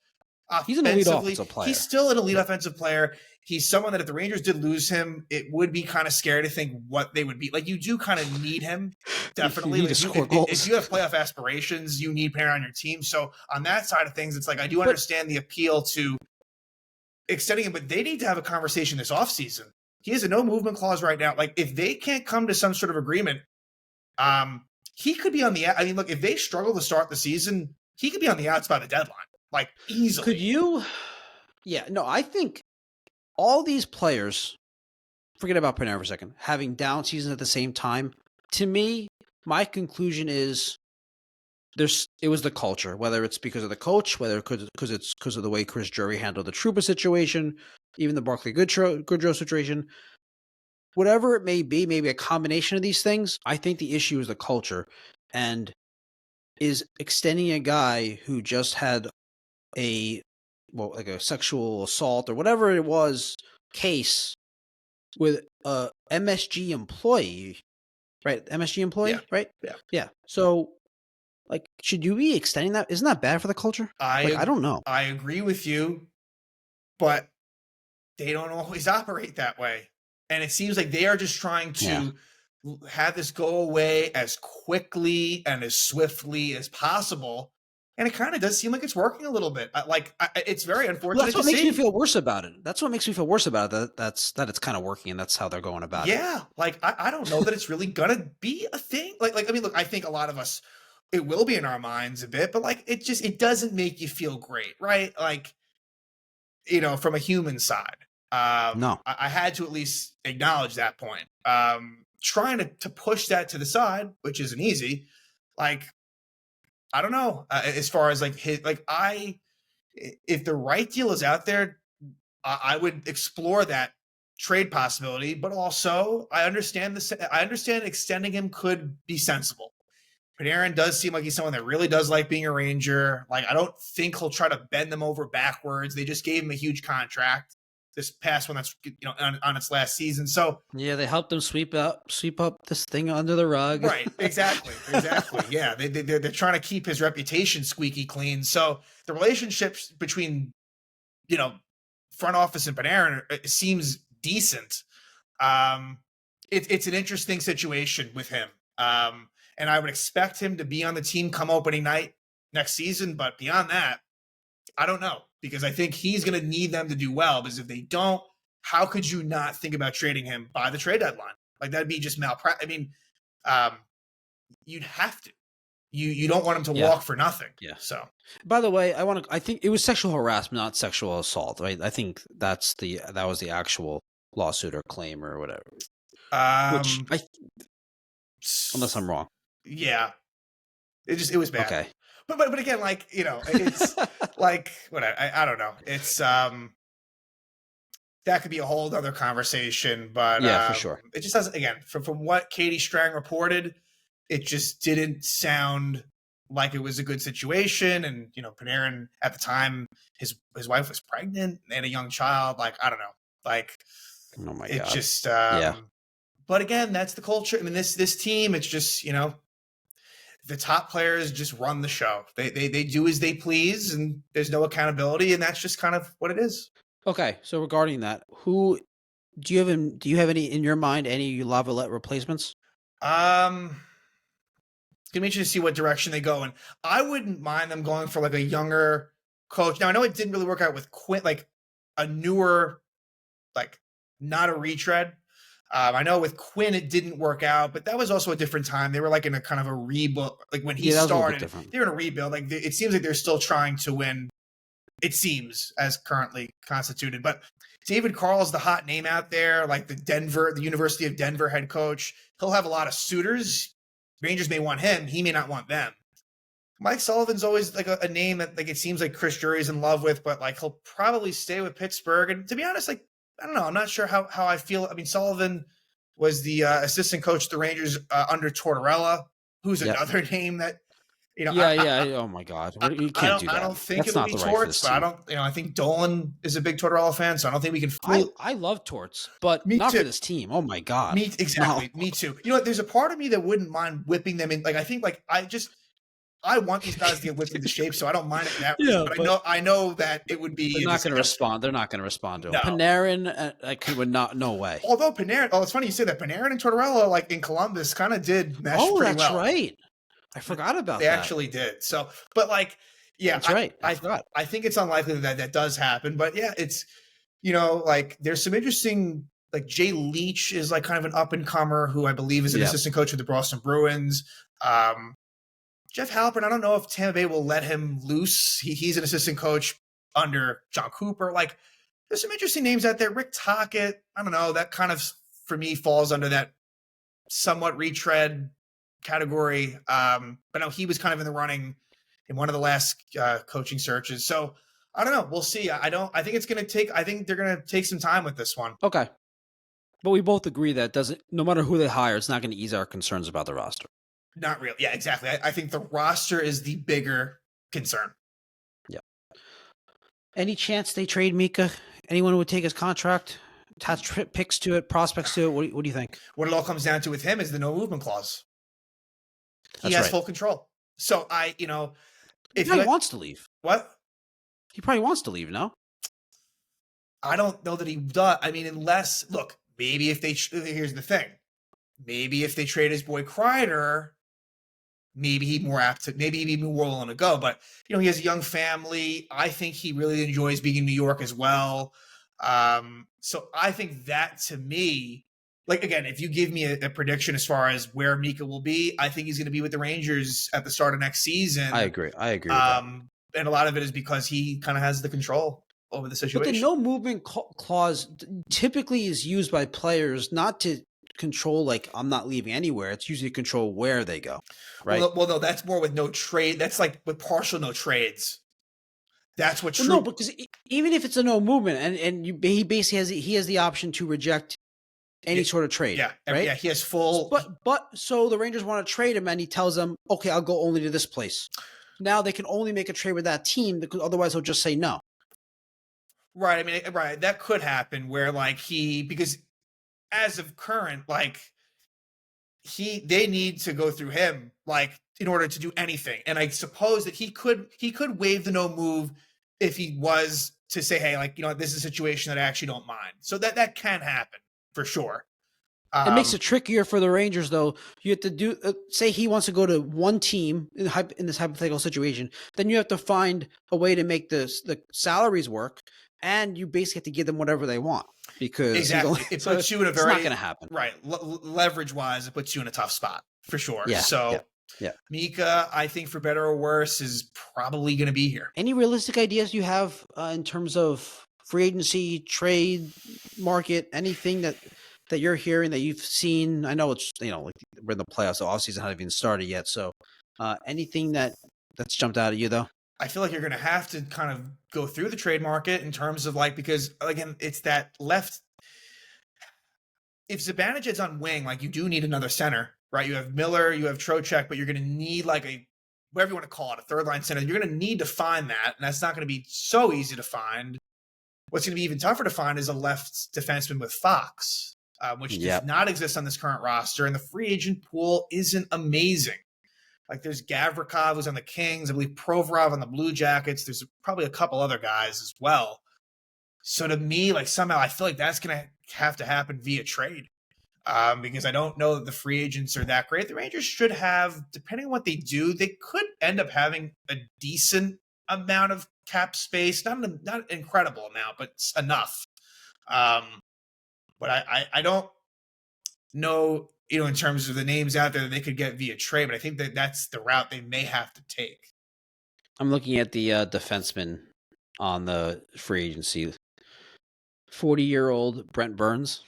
S1: offensively.
S2: He's an elite offensive player.
S1: He's still an elite offensive player. He's someone that if the Rangers did lose him, it would be kind of scary to think what they would be. You do kind of need him, definitely.
S2: If
S1: you have playoff aspirations, you need Panarin on your team. So on that side of things, it's I do understand the appeal to extending him, but they need to have a conversation this offseason. He has a no movement clause right now. If they can't come to some sort of agreement, he could be on the. Look, if they struggle to start the season, he could be on the outs by the deadline, easily.
S2: Could you? Yeah, no, I think all these players, forget about Panarin for a second, having down seasons at the same time, to me, my conclusion is it was the culture, whether it's because of the coach, whether because it's because of the way Chris Drury handled the Trouba situation, even the Barkley Goodrow situation. Whatever it may be, maybe a combination of these things, I think the issue is the culture. And is extending a guy who just had like a sexual assault or whatever it was case with a MSG employee, right? MSG employee, right? Yeah. So, like, should you be extending that? Isn't that bad for the culture? I don't know.
S1: I agree with you, but they don't always operate that way. And it seems like they are just trying to have this go away as quickly and as swiftly as possible. And it kind of does seem like it's working a little bit. It's very unfortunate.
S2: Well, that's what makes me feel worse about it. That's what makes me feel worse about it. That it's kind of working, and that's how they're going about it.
S1: Yeah, like I don't know that it's really gonna be a thing. Like I mean, look, I think a lot of us, it will be in our minds a bit, but like it doesn't make you feel great, right? Like, from a human side.
S2: No,
S1: I had to at least acknowledge that point. Trying to push that to the side, which isn't easy. Like, I don't know. As far as like if the right deal is out there, I would explore that trade possibility. But also, I understand extending him could be sensible. Panarin does seem like he's someone that really does like being a Ranger. Like, I don't think he'll try to bend them over backwards. They just gave him a huge contract this past one that's on its last season. So
S2: yeah, they helped them sweep up this thing under the rug.
S1: Right, exactly. Yeah, they're trying to keep his reputation squeaky clean. So the relationships between front office and Panarin seems decent. It's an interesting situation with him. And I would expect him to be on the team come opening night next season. But beyond that, I don't know, because I think he's going to need them to do well, because if they don't, how could you not think about trading him by the trade deadline? Like, that'd be just malpractice. I mean, you'd have to. You don't want him to walk for nothing.
S2: Yeah.
S1: So,
S2: by the way, I think it was sexual harassment, not sexual assault, right? I think that was the actual lawsuit or claim or whatever. Unless I'm wrong.
S1: Yeah. It was bad.
S2: Okay.
S1: But again, like, it's like, whatever. I don't know. It's that could be a whole other conversation, but
S2: yeah, for sure.
S1: It just doesn't, again, from what Katie Strang reported, it just didn't sound like it was a good situation. And, Panarin at the time, his wife was pregnant and a young child. Like, I don't know. Like,
S2: oh my
S1: God. Just,
S2: yeah.
S1: But again, that's the culture. I mean, this team, it's just, the top players just run the show. They do as they please, and there's no accountability, and that's just kind of what it is.
S2: Okay, so regarding that, who do you have any in your mind? Any Laviolette replacements?
S1: It's gonna be interesting to see what direction they go in. I wouldn't mind them going for like a younger coach. Now I know it didn't really work out with Quinn, like a newer, like not a retread. I know with Quinn it didn't work out, but that was also a different time. They were like in a kind of a rebuild. Like when he started, they were in a rebuild. Like it seems like they're still trying to win. It seems as currently constituted, but David Carl's the hot name out there. Like the University of Denver head coach. He'll have a lot of suitors. Rangers may want him. He may not want them. Mike Sullivan's always like a name that like it seems like Chris Drury's in love with, but like he'll probably stay with Pittsburgh. And to be honest, like, I don't know. I'm not sure how I feel. I mean, Sullivan was the assistant coach of the Rangers under Tortorella, who's another name that,
S2: Oh my God, you can't do that.
S1: I don't think it'll be Torts, but I don't. I think Dolan is a big Tortorella fan, so I don't think we can.
S2: I love Torts, but not for this team. Oh my God,
S1: exactly. No. Me too. There's a part of me that wouldn't mind whipping them in. Like I think, like I want these guys to get whipped into shape, so I don't mind it that way. But I know that it would be.
S2: They're not going to respond. They're not going to respond to him. No. Panarin, would not. No way.
S1: Although Panarin, it's funny you say that. Panarin and Tortorella, like in Columbus, kind of did mesh pretty well.
S2: Oh, that's right. I forgot about that.
S1: They actually did. So, but like, yeah,
S2: that's right.
S1: I think it's unlikely that does happen. But yeah, it's like there's some interesting. Like Jay Leach is like kind of an up and comer who I believe is an assistant coach of the Boston Bruins. Jeff Halpern, I don't know if Tampa Bay will let him loose. He's an assistant coach under John Cooper. Like, there's some interesting names out there. Rick Tocchet, I don't know. That kind of, for me, falls under that somewhat retread category. But no, he was kind of in the running in one of the last coaching searches. So I don't know. We'll see. I think it's going to take. I think they're going to take some time with this one.
S2: Okay. But we both agree that no matter who they hire, it's not going to ease our concerns about the roster.
S1: Not really. Yeah, exactly. I think the roster is the bigger concern.
S2: Yeah. Any chance they trade Mika? Anyone who would take his contract, attach picks to it, prospects to it? What do you think?
S1: What it all comes down to with him is the no movement clause. He
S2: That's
S1: has
S2: right.
S1: full control. So if
S2: He probably wants to leave.
S1: What?
S2: He probably wants to leave, no?
S1: I don't know that he does. I mean, unless, look, maybe if here's the thing. Maybe if they trade his boy Kreider, maybe he'd be more willing to go. But, he has a young family. I think he really enjoys being in New York as well. So I think that, to me, like, again, if you give me a prediction as far as where Mika will be, I think he's going to be with the Rangers at the start of next season.
S2: I agree with that.
S1: And a lot of it is because he kind of has the control over the situation.
S2: But the no movement clause typically is used by players not to control, like, I'm not leaving anywhere. It's usually to control where they go, right?
S1: Well, no, that's more with no trade. That's like with partial no trades. That's what true.
S2: Well, no, because even if it's a no movement, and he basically has the option to reject any sort of trade.
S1: Yeah,
S2: right.
S1: Yeah, he has full.
S2: But so the Rangers want to trade him, and he tells them, "Okay, I'll go only to this place." Now they can only make a trade with that team because otherwise he'll just say no.
S1: Right. I mean, right. That could happen where because as of current, they need to go through him, in order to do anything. And I suppose that he could waive the no move if he was to say, hey, this is a situation that I actually don't mind. So that can happen for sure.
S2: It makes it trickier for the Rangers, though. You have to do say he wants to go to one team in this hypothetical situation, then you have to find a way to make the salaries work, and you basically have to give them whatever they want because
S1: exactly it puts you in a very,
S2: it's not going to happen,
S1: right? Leverage wise, it puts you in a tough spot for sure.
S2: Yeah.
S1: So
S2: yeah.
S1: Mika, I think for better or worse, is probably going to be here.
S2: Any realistic ideas you have in terms of free agency, trade market, anything that you're hearing that you've seen? I know it's, we're in the playoffs, the offseason hasn't even started yet. So anything that's jumped out at you, though?
S1: I feel like you're going to have to kind of go through the trade market in terms of because, again, it's that left. If Zibanejad's on wing, you do need another center, right? You have Miller, you have Trocheck, but you're going to need whatever you want to call it, a third line center. You're going to need to find that. And that's not going to be so easy to find. What's going to be even tougher to find is a left defenseman with Fox. Which does not exist on this current roster. And the free agent pool isn't amazing. There's Gavrikov who's on the Kings. I believe Provorov on the Blue Jackets. There's probably a couple other guys as well. So to me, somehow I feel like that's going to have to happen via trade because I don't know that the free agents are that great. The Rangers should have, depending on what they do, they could end up having a decent amount of cap space. Not an incredible amount, but enough. But I don't know, in terms of the names out there that they could get via trade, but I think that's the route they may have to take.
S2: I'm looking at the defenseman on the free agency. 40-year-old Brent Burns.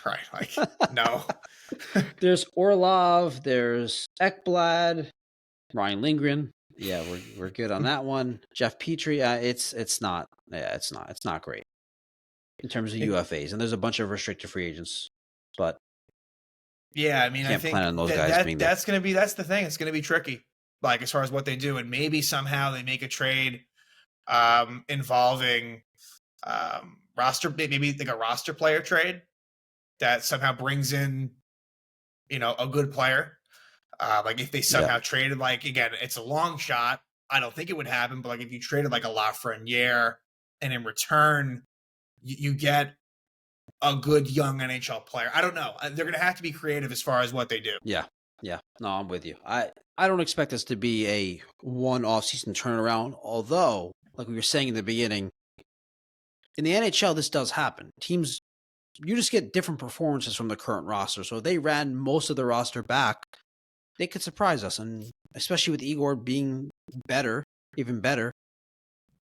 S1: Right. No.
S2: There's Orlov. There's Ekblad. Ryan Lindgren. Yeah, we're good on that one. Jeff Petrie. It's not great in terms of UFAs, and there's a bunch of restricted free agents, but
S1: yeah, I mean, I think
S2: plan on those guys being
S1: that's the thing. It's going to be tricky, as far as what they do, and maybe somehow they make a trade involving roster, maybe a roster player trade that somehow brings in, a good player. If they somehow traded, again, it's a long shot. I don't think it would happen, but if you traded a Lafreniere, and in return you get a good young NHL player. I don't know. They're going to have to be creative as far as what they do.
S2: Yeah. No, I'm with you. I don't expect this to be a one off-season turnaround, although, like we were saying in the beginning, in the NHL, this does happen. Teams, you just get different performances from the current roster. So if they ran most of the roster back, they could surprise us. And especially with Igor being better, even better,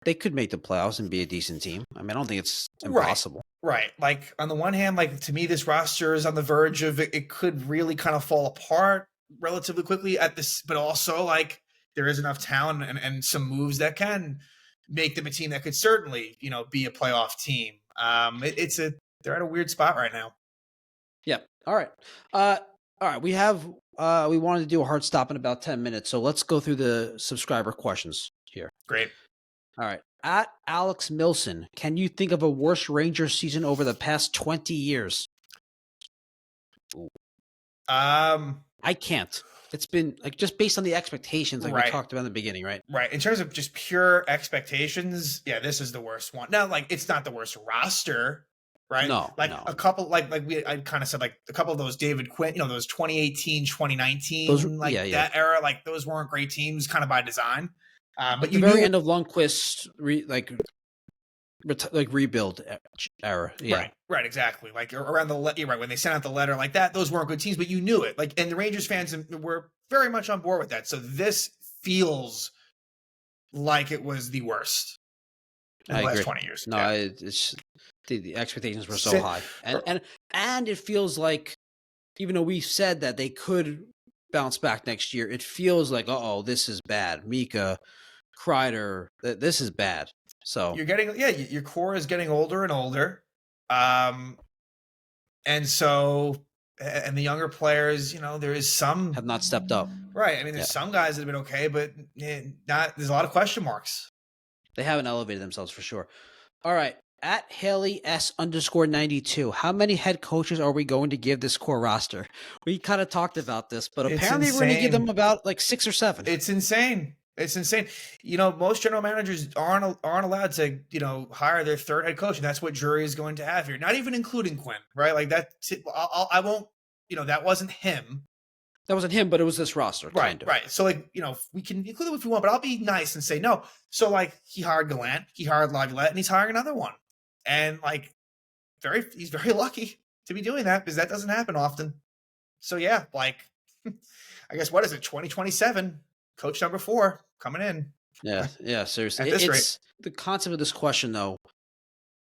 S2: they could make the playoffs and be a decent team. I mean, I don't think it's impossible.
S1: Right. On the one hand, to me, this roster is on the verge of it could really kind of fall apart. relatively quickly at this, but also like there is enough talent and some moves that can make them a team that could certainly, be a playoff team. They're at a weird spot right now.
S2: Yeah. All right. All right. We wanted to do a hard stop in about 10 minutes. So let's go through the subscriber questions here.
S1: Great.
S2: All right. At Alex Milson, can you think of a worse Rangers season over the past 20 years? I can't. It's been like just based on the expectations, like we talked about in the beginning, right?
S1: Right. In terms of just pure expectations, yeah, this is the worst one. Now, like it's not the worst roster, right?
S2: No,
S1: like
S2: no.
S1: a couple, I kind of said, like a couple of those David Quinn, those 2018, 2019, that era, like those weren't great teams, kind of by design. But
S2: the very end of Lundqvist's rebuild era. Yeah.
S1: Right, exactly. Like around when they sent out the letter like that, those weren't good teams, but you knew it. Like, and the Rangers fans were very much on board with that. So this feels like it was the worst in the last 20 years.
S2: No, it's the expectations were so high, and it feels like even though we said that they could bounce back next year, it feels like this is bad. Mika, Kreider, this is bad. So
S1: you're getting your core is getting older and older, and the younger players, there is some
S2: have not stepped up.
S1: Right. I mean, there's some guys that have been okay, but there's a lot of question marks.
S2: They haven't elevated themselves for sure. All right. At Haley S_92, how many head coaches are we going to give this core roster? We kind of talked about this, but apparently we're going to give them about like 6 or 7.
S1: It's insane. It's insane. Most general managers aren't allowed to, hire their third head coach, and that's what Drury is going to have here. Not even including Quinn, right? Like that. I won't. That wasn't him.
S2: That wasn't him, but it was this roster. Kind of.
S1: Right. So we can include them if we want, but I'll be nice and say no. So he hired Gallant, he hired Laviolette, and he's hiring another one. And he's very lucky to be doing that because that doesn't happen often. So yeah, I guess what is it? 2027, coach number 4 coming in.
S2: Yeah, seriously.
S1: At this rate.
S2: The concept of this question though,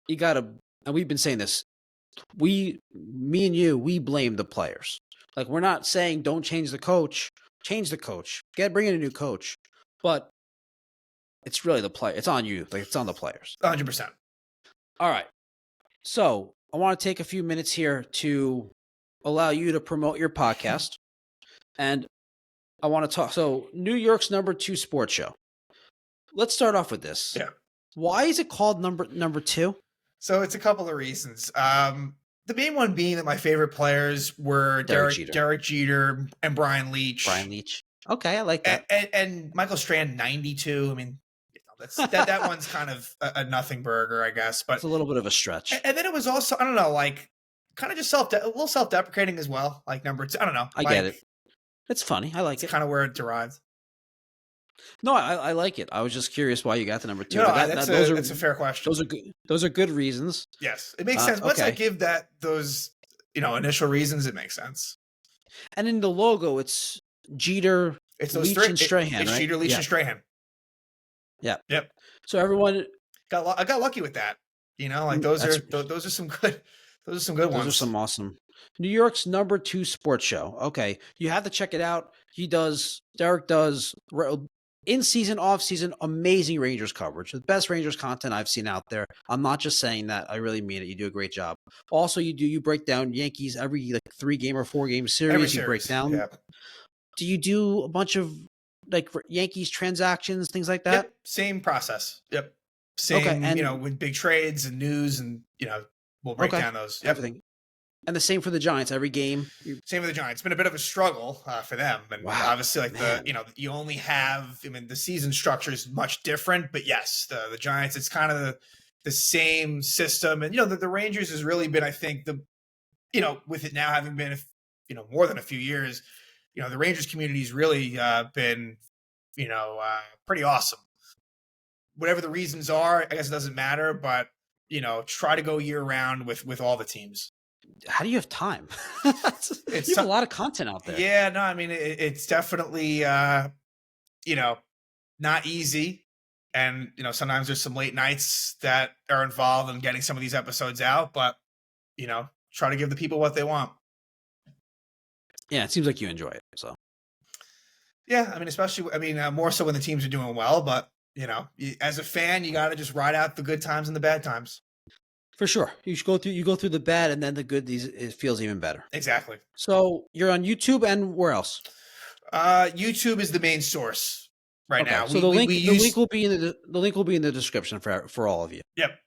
S2: you gotta, and we've been saying this, me and you, we blame the players. Like we're not saying don't change the coach, change the coach, bring in a new coach, but it's really the play. It's on you. Like it's on the players.
S1: 100%.
S2: All right. So I want to take a few minutes here to allow you to promote your podcast. And I want to talk. So New York's number 2 sports show. Let's start off with this.
S1: Yeah.
S2: Why is it called number 2?
S1: So it's a couple of reasons. The main one being that my favorate players were Derek Jeter and Brian Leach.
S2: Okay, I like that.
S1: And Michael Strand, 92. I mean, that one's kind of a nothing burger, I guess. But
S2: it's a little bit of a stretch.
S1: And then it was also, I don't know, kind of just a little self-deprecating as well. Like number 2, I don't know.
S2: I get it. It's funny. I like it.
S1: It's kind of where it derived.
S2: No, I like it. I was just curious why you got the number 2.
S1: No, that's a fair question.
S2: Those are good reasons.
S1: Yes, it makes sense. Once I give those initial reasons, it makes sense.
S2: And in the logo, it's Jeter, Leach, and Strahan.
S1: It's
S2: right?
S1: Jeter, Leach, and Strahan.
S2: Yeah.
S1: Yep.
S2: So everyone
S1: I got lucky with that. Those are some good. Those are some good ones.
S2: Those are some awesome. New York's number 2 sports show. Okay, you have to check it out. Derek does in season, off season, amazing Rangers coverage. The best Rangers content I've seen out there. I'm not just saying that. I really mean it. You do a great job. Also, you break down Yankees every 3-game or 4-game series. You break down.
S1: Yeah.
S2: Do you do a bunch of Yankees transactions, things like that?
S1: Yep. Same process. Yep. Same, and, with big trades and news and, we'll break down those. Yep.
S2: Everything. And the same for the Giants, every game.
S1: Same for the Giants. It's been a bit of a struggle for them. And obviously you only have, the season structure is much different, but yes, the Giants, it's kind of the same system. And, the Rangers has really been, I think with it now having been, more than a few years, the Rangers community's really been, pretty awesome. Whatever the reasons are, I guess it doesn't matter, but, try to go year round with all the teams.
S2: How do you have time? You have a lot of content out there.
S1: Yeah, no, it's definitely, not easy. And, sometimes there's some late nights that are involved in getting some of these episodes out, but, try to give the people what they want.
S2: Yeah, it seems like you enjoy it. So
S1: Yeah, I mean, especially, more so when the teams are doing well, but as a fan, you got to just ride out the good times and the bad times.
S2: For sure. You go through the bad, and then the good, it feels even better.
S1: Exactly.
S2: So you're on YouTube, and where else?
S1: YouTube is the main source right
S2: Okay.
S1: now.
S2: So the link will be in the link will be in the description for all of you.
S1: Yep.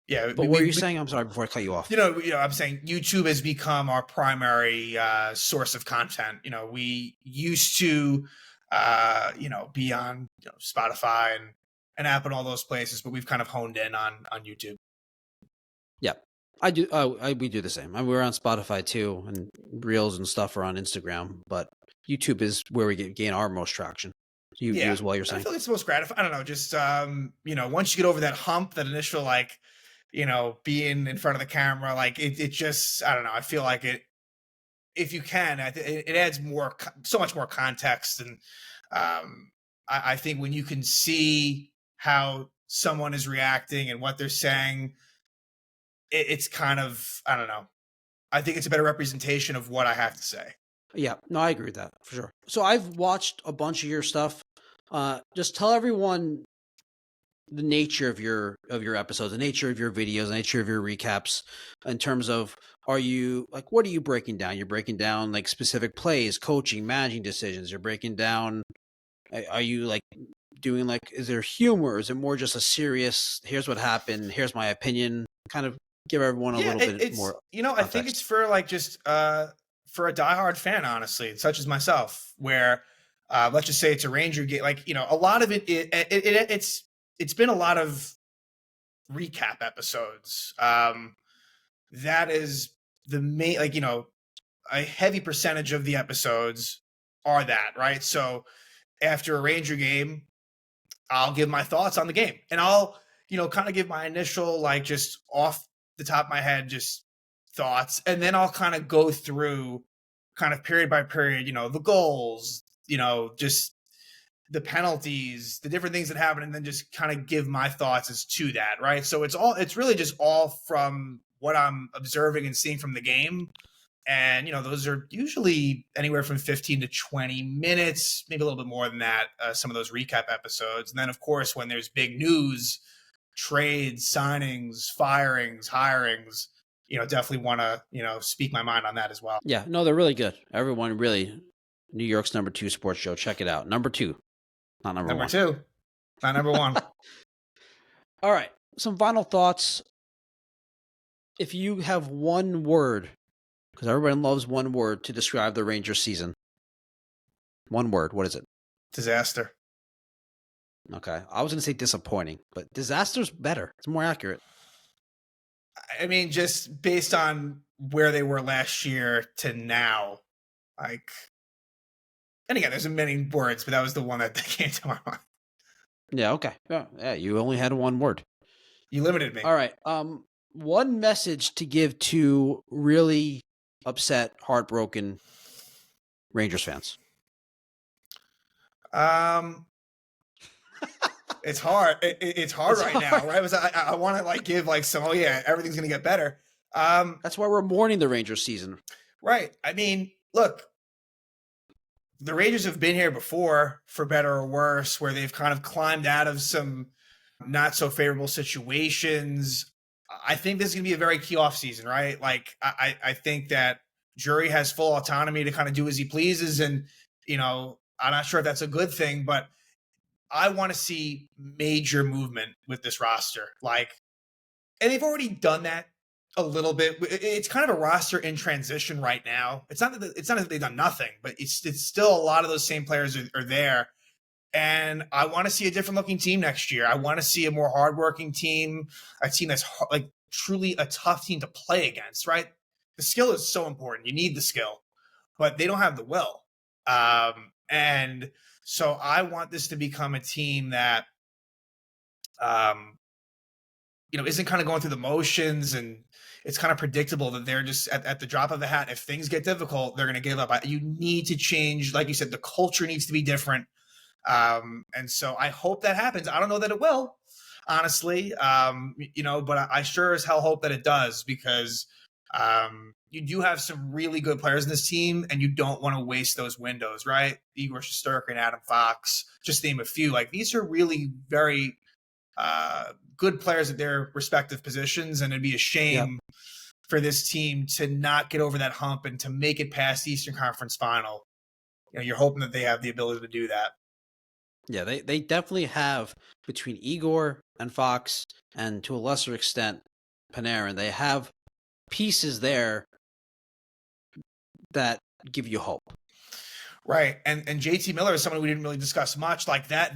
S1: Yeah.
S2: But what are you saying? I'm sorry, before I cut you off.
S1: I'm saying YouTube has become our primary source of content. We used to, be on Spotify and App and all those places, but we've kind of honed in on YouTube.
S2: Yeah, I do. We do the same. We're on Spotify too, and Reels and stuff are on Instagram. But YouTube is where we gain our most traction. You as well. You're saying.
S1: I feel like it's the most gratifying. I don't know. Just once you get over that hump, that initial being in front of the camera, it just, I don't know. I feel like it. If you can, it adds so much more context, and I think when you can see how someone is reacting and what they're saying, it's kind of, I don't know. I think it's a better representation of what I have to say.
S2: Yeah, no, I agree with that for sure. So I've watched a bunch of your stuff. Just tell everyone the nature of your episodes, the nature of your videos, the nature of your recaps, in terms of, what are you breaking down? You're breaking down specific plays, coaching, managing decisions. You're breaking down. Are you doing is there humor? Is it more just a serious? Here's what happened. Here's my opinion. Kind of give everyone a little bit more.
S1: I think it's for just for a diehard fan, honestly, such as myself, where let's just say it's a Ranger game. A lot of it's been a lot of recap episodes. That is the main, a heavy percentage of the episodes are that, right? So after a Ranger game, I'll give my thoughts on the game, and I'll, kind of give my initial, just off the top of my head, just thoughts. And then I'll kind of go through kind of period by period, the goals, just the penalties, the different things that happen, and then just kind of give my thoughts as to that. Right. So it's really just all from what I'm observing and seeing from the game. And, those are usually anywhere from 15 to 20 minutes, maybe a little bit more than that. Some of those recap episodes. And then, of course, when there's big news, trades, signings, firings, hirings, definitely want to, speak my mind on that as well.
S2: Yeah, no, they're really good. Everyone really, New York's number 2 sports show. Check it out. Number 2, not number 1.
S1: Number 2, not number 1.
S2: All right. Some final thoughts. If you have one word, because everyone loves one word to describe the Rangers season. One word. What is it?
S1: Disaster.
S2: Okay. I was going to say disappointing, but disaster's better. It's more accurate.
S1: I mean, just based on where they were last year to now, and again, there's many words, but that was the one that came to my mind.
S2: Yeah. Okay. Yeah. You only had one word.
S1: You limited me.
S2: All right. One message to give to really upset, heartbroken Rangers fans.
S1: It's hard. It's hard right now, right? I want to give some. Oh yeah, everything's gonna get better.
S2: That's why we're mourning the Rangers season,
S1: right? I mean, look, the Rangers have been here before, for better or worse, where they've kind of climbed out of some not so favorable situations. I think this is gonna be a very key offseason, right? I think that Drury has full autonomy to kind of do as he pleases, and I'm not sure if that's a good thing, but I want to see major movement with this roster. And they've already done that a little bit. It's kind of a roster in transition right now. It's not that they've done nothing, but it's still a lot of those same players are there. And I want to see a different looking team next year. I want to see a more hardworking team, a team that's truly a tough team to play against, right? The skill is so important. You need the skill, but they don't have the will. And so I want this to become a team that, isn't kind of going through the motions, and it's kind of predictable that they're just at the drop of a hat. If things get difficult, they're going to give up. You need to change. Like you said, the culture needs to be different. And so I hope that happens. I don't know that it will, honestly, but I sure as hell hope that it does, because You do have some really good players in this team, and you don't want to waste those windows, right? Igor Shesterkin, Adam Fox, just name a few. Like, these are really very good players at their respective positions, and it'd be a shame for this team to not get over that hump and to make it past the Eastern Conference Final. You're hoping that they have the ability to do that.
S2: Yeah, they definitely have, between Igor and Fox, and to a lesser extent Panarin, they have pieces there that give you hope.
S1: Right. And JT Miller is someone we didn't really discuss much. Like that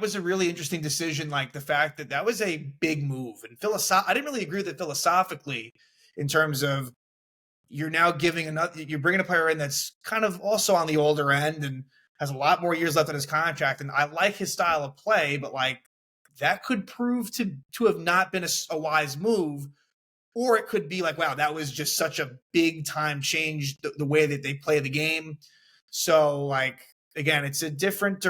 S1: was a really interesting decision. Like the fact that was a big move. And I didn't really agree with it philosophically, in terms of you're now you're bringing a player in that's kind of also on the older end and has a lot more years left on his contract. And I like his style of play, but like that could prove to have not been a wise move. Or it could be like, wow, that was just such a big time change, the way that they play the game. So, like, again, it's a different,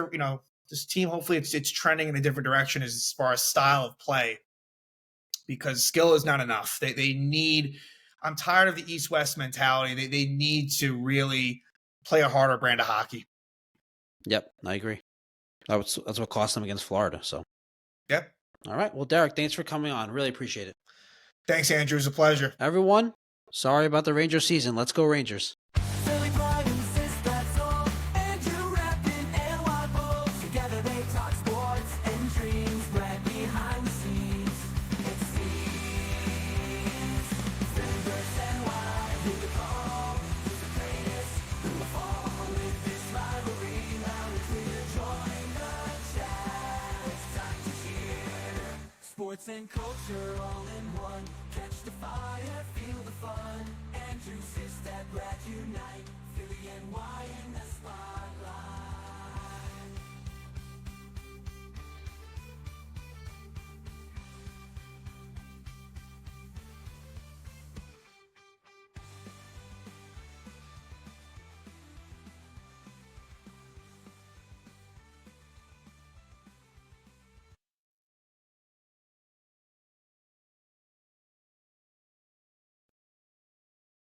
S1: this team, hopefully it's trending in a different direction as far as style of play, because skill is not enough. They need, I'm tired of the East-West mentality. They need to really play a harder brand of hockey.
S2: Yep, I agree. That's what cost them against Florida. So,
S1: yep.
S2: All right. Well, Derek, thanks for coming on. Really appreciate it.
S1: Thanks, Andrew. It was a pleasure.
S2: Everyone, sorry about the Ranger season. Let's go Rangers.
S3: Silly pride insists that's all. Andrew Rappin and Wild Bulls. Together they talk sports and dreams right behind the scenes. It seems Silvers and Wild, who the call, who's the greatest, who will fall with this rivalry. Now it's clear, join the chat. It's time to cheer. Sports and culture all in one. Catch the fire, feel the fun. Andrew, Sis, that Brad unite. Philly and Y in the spotlight.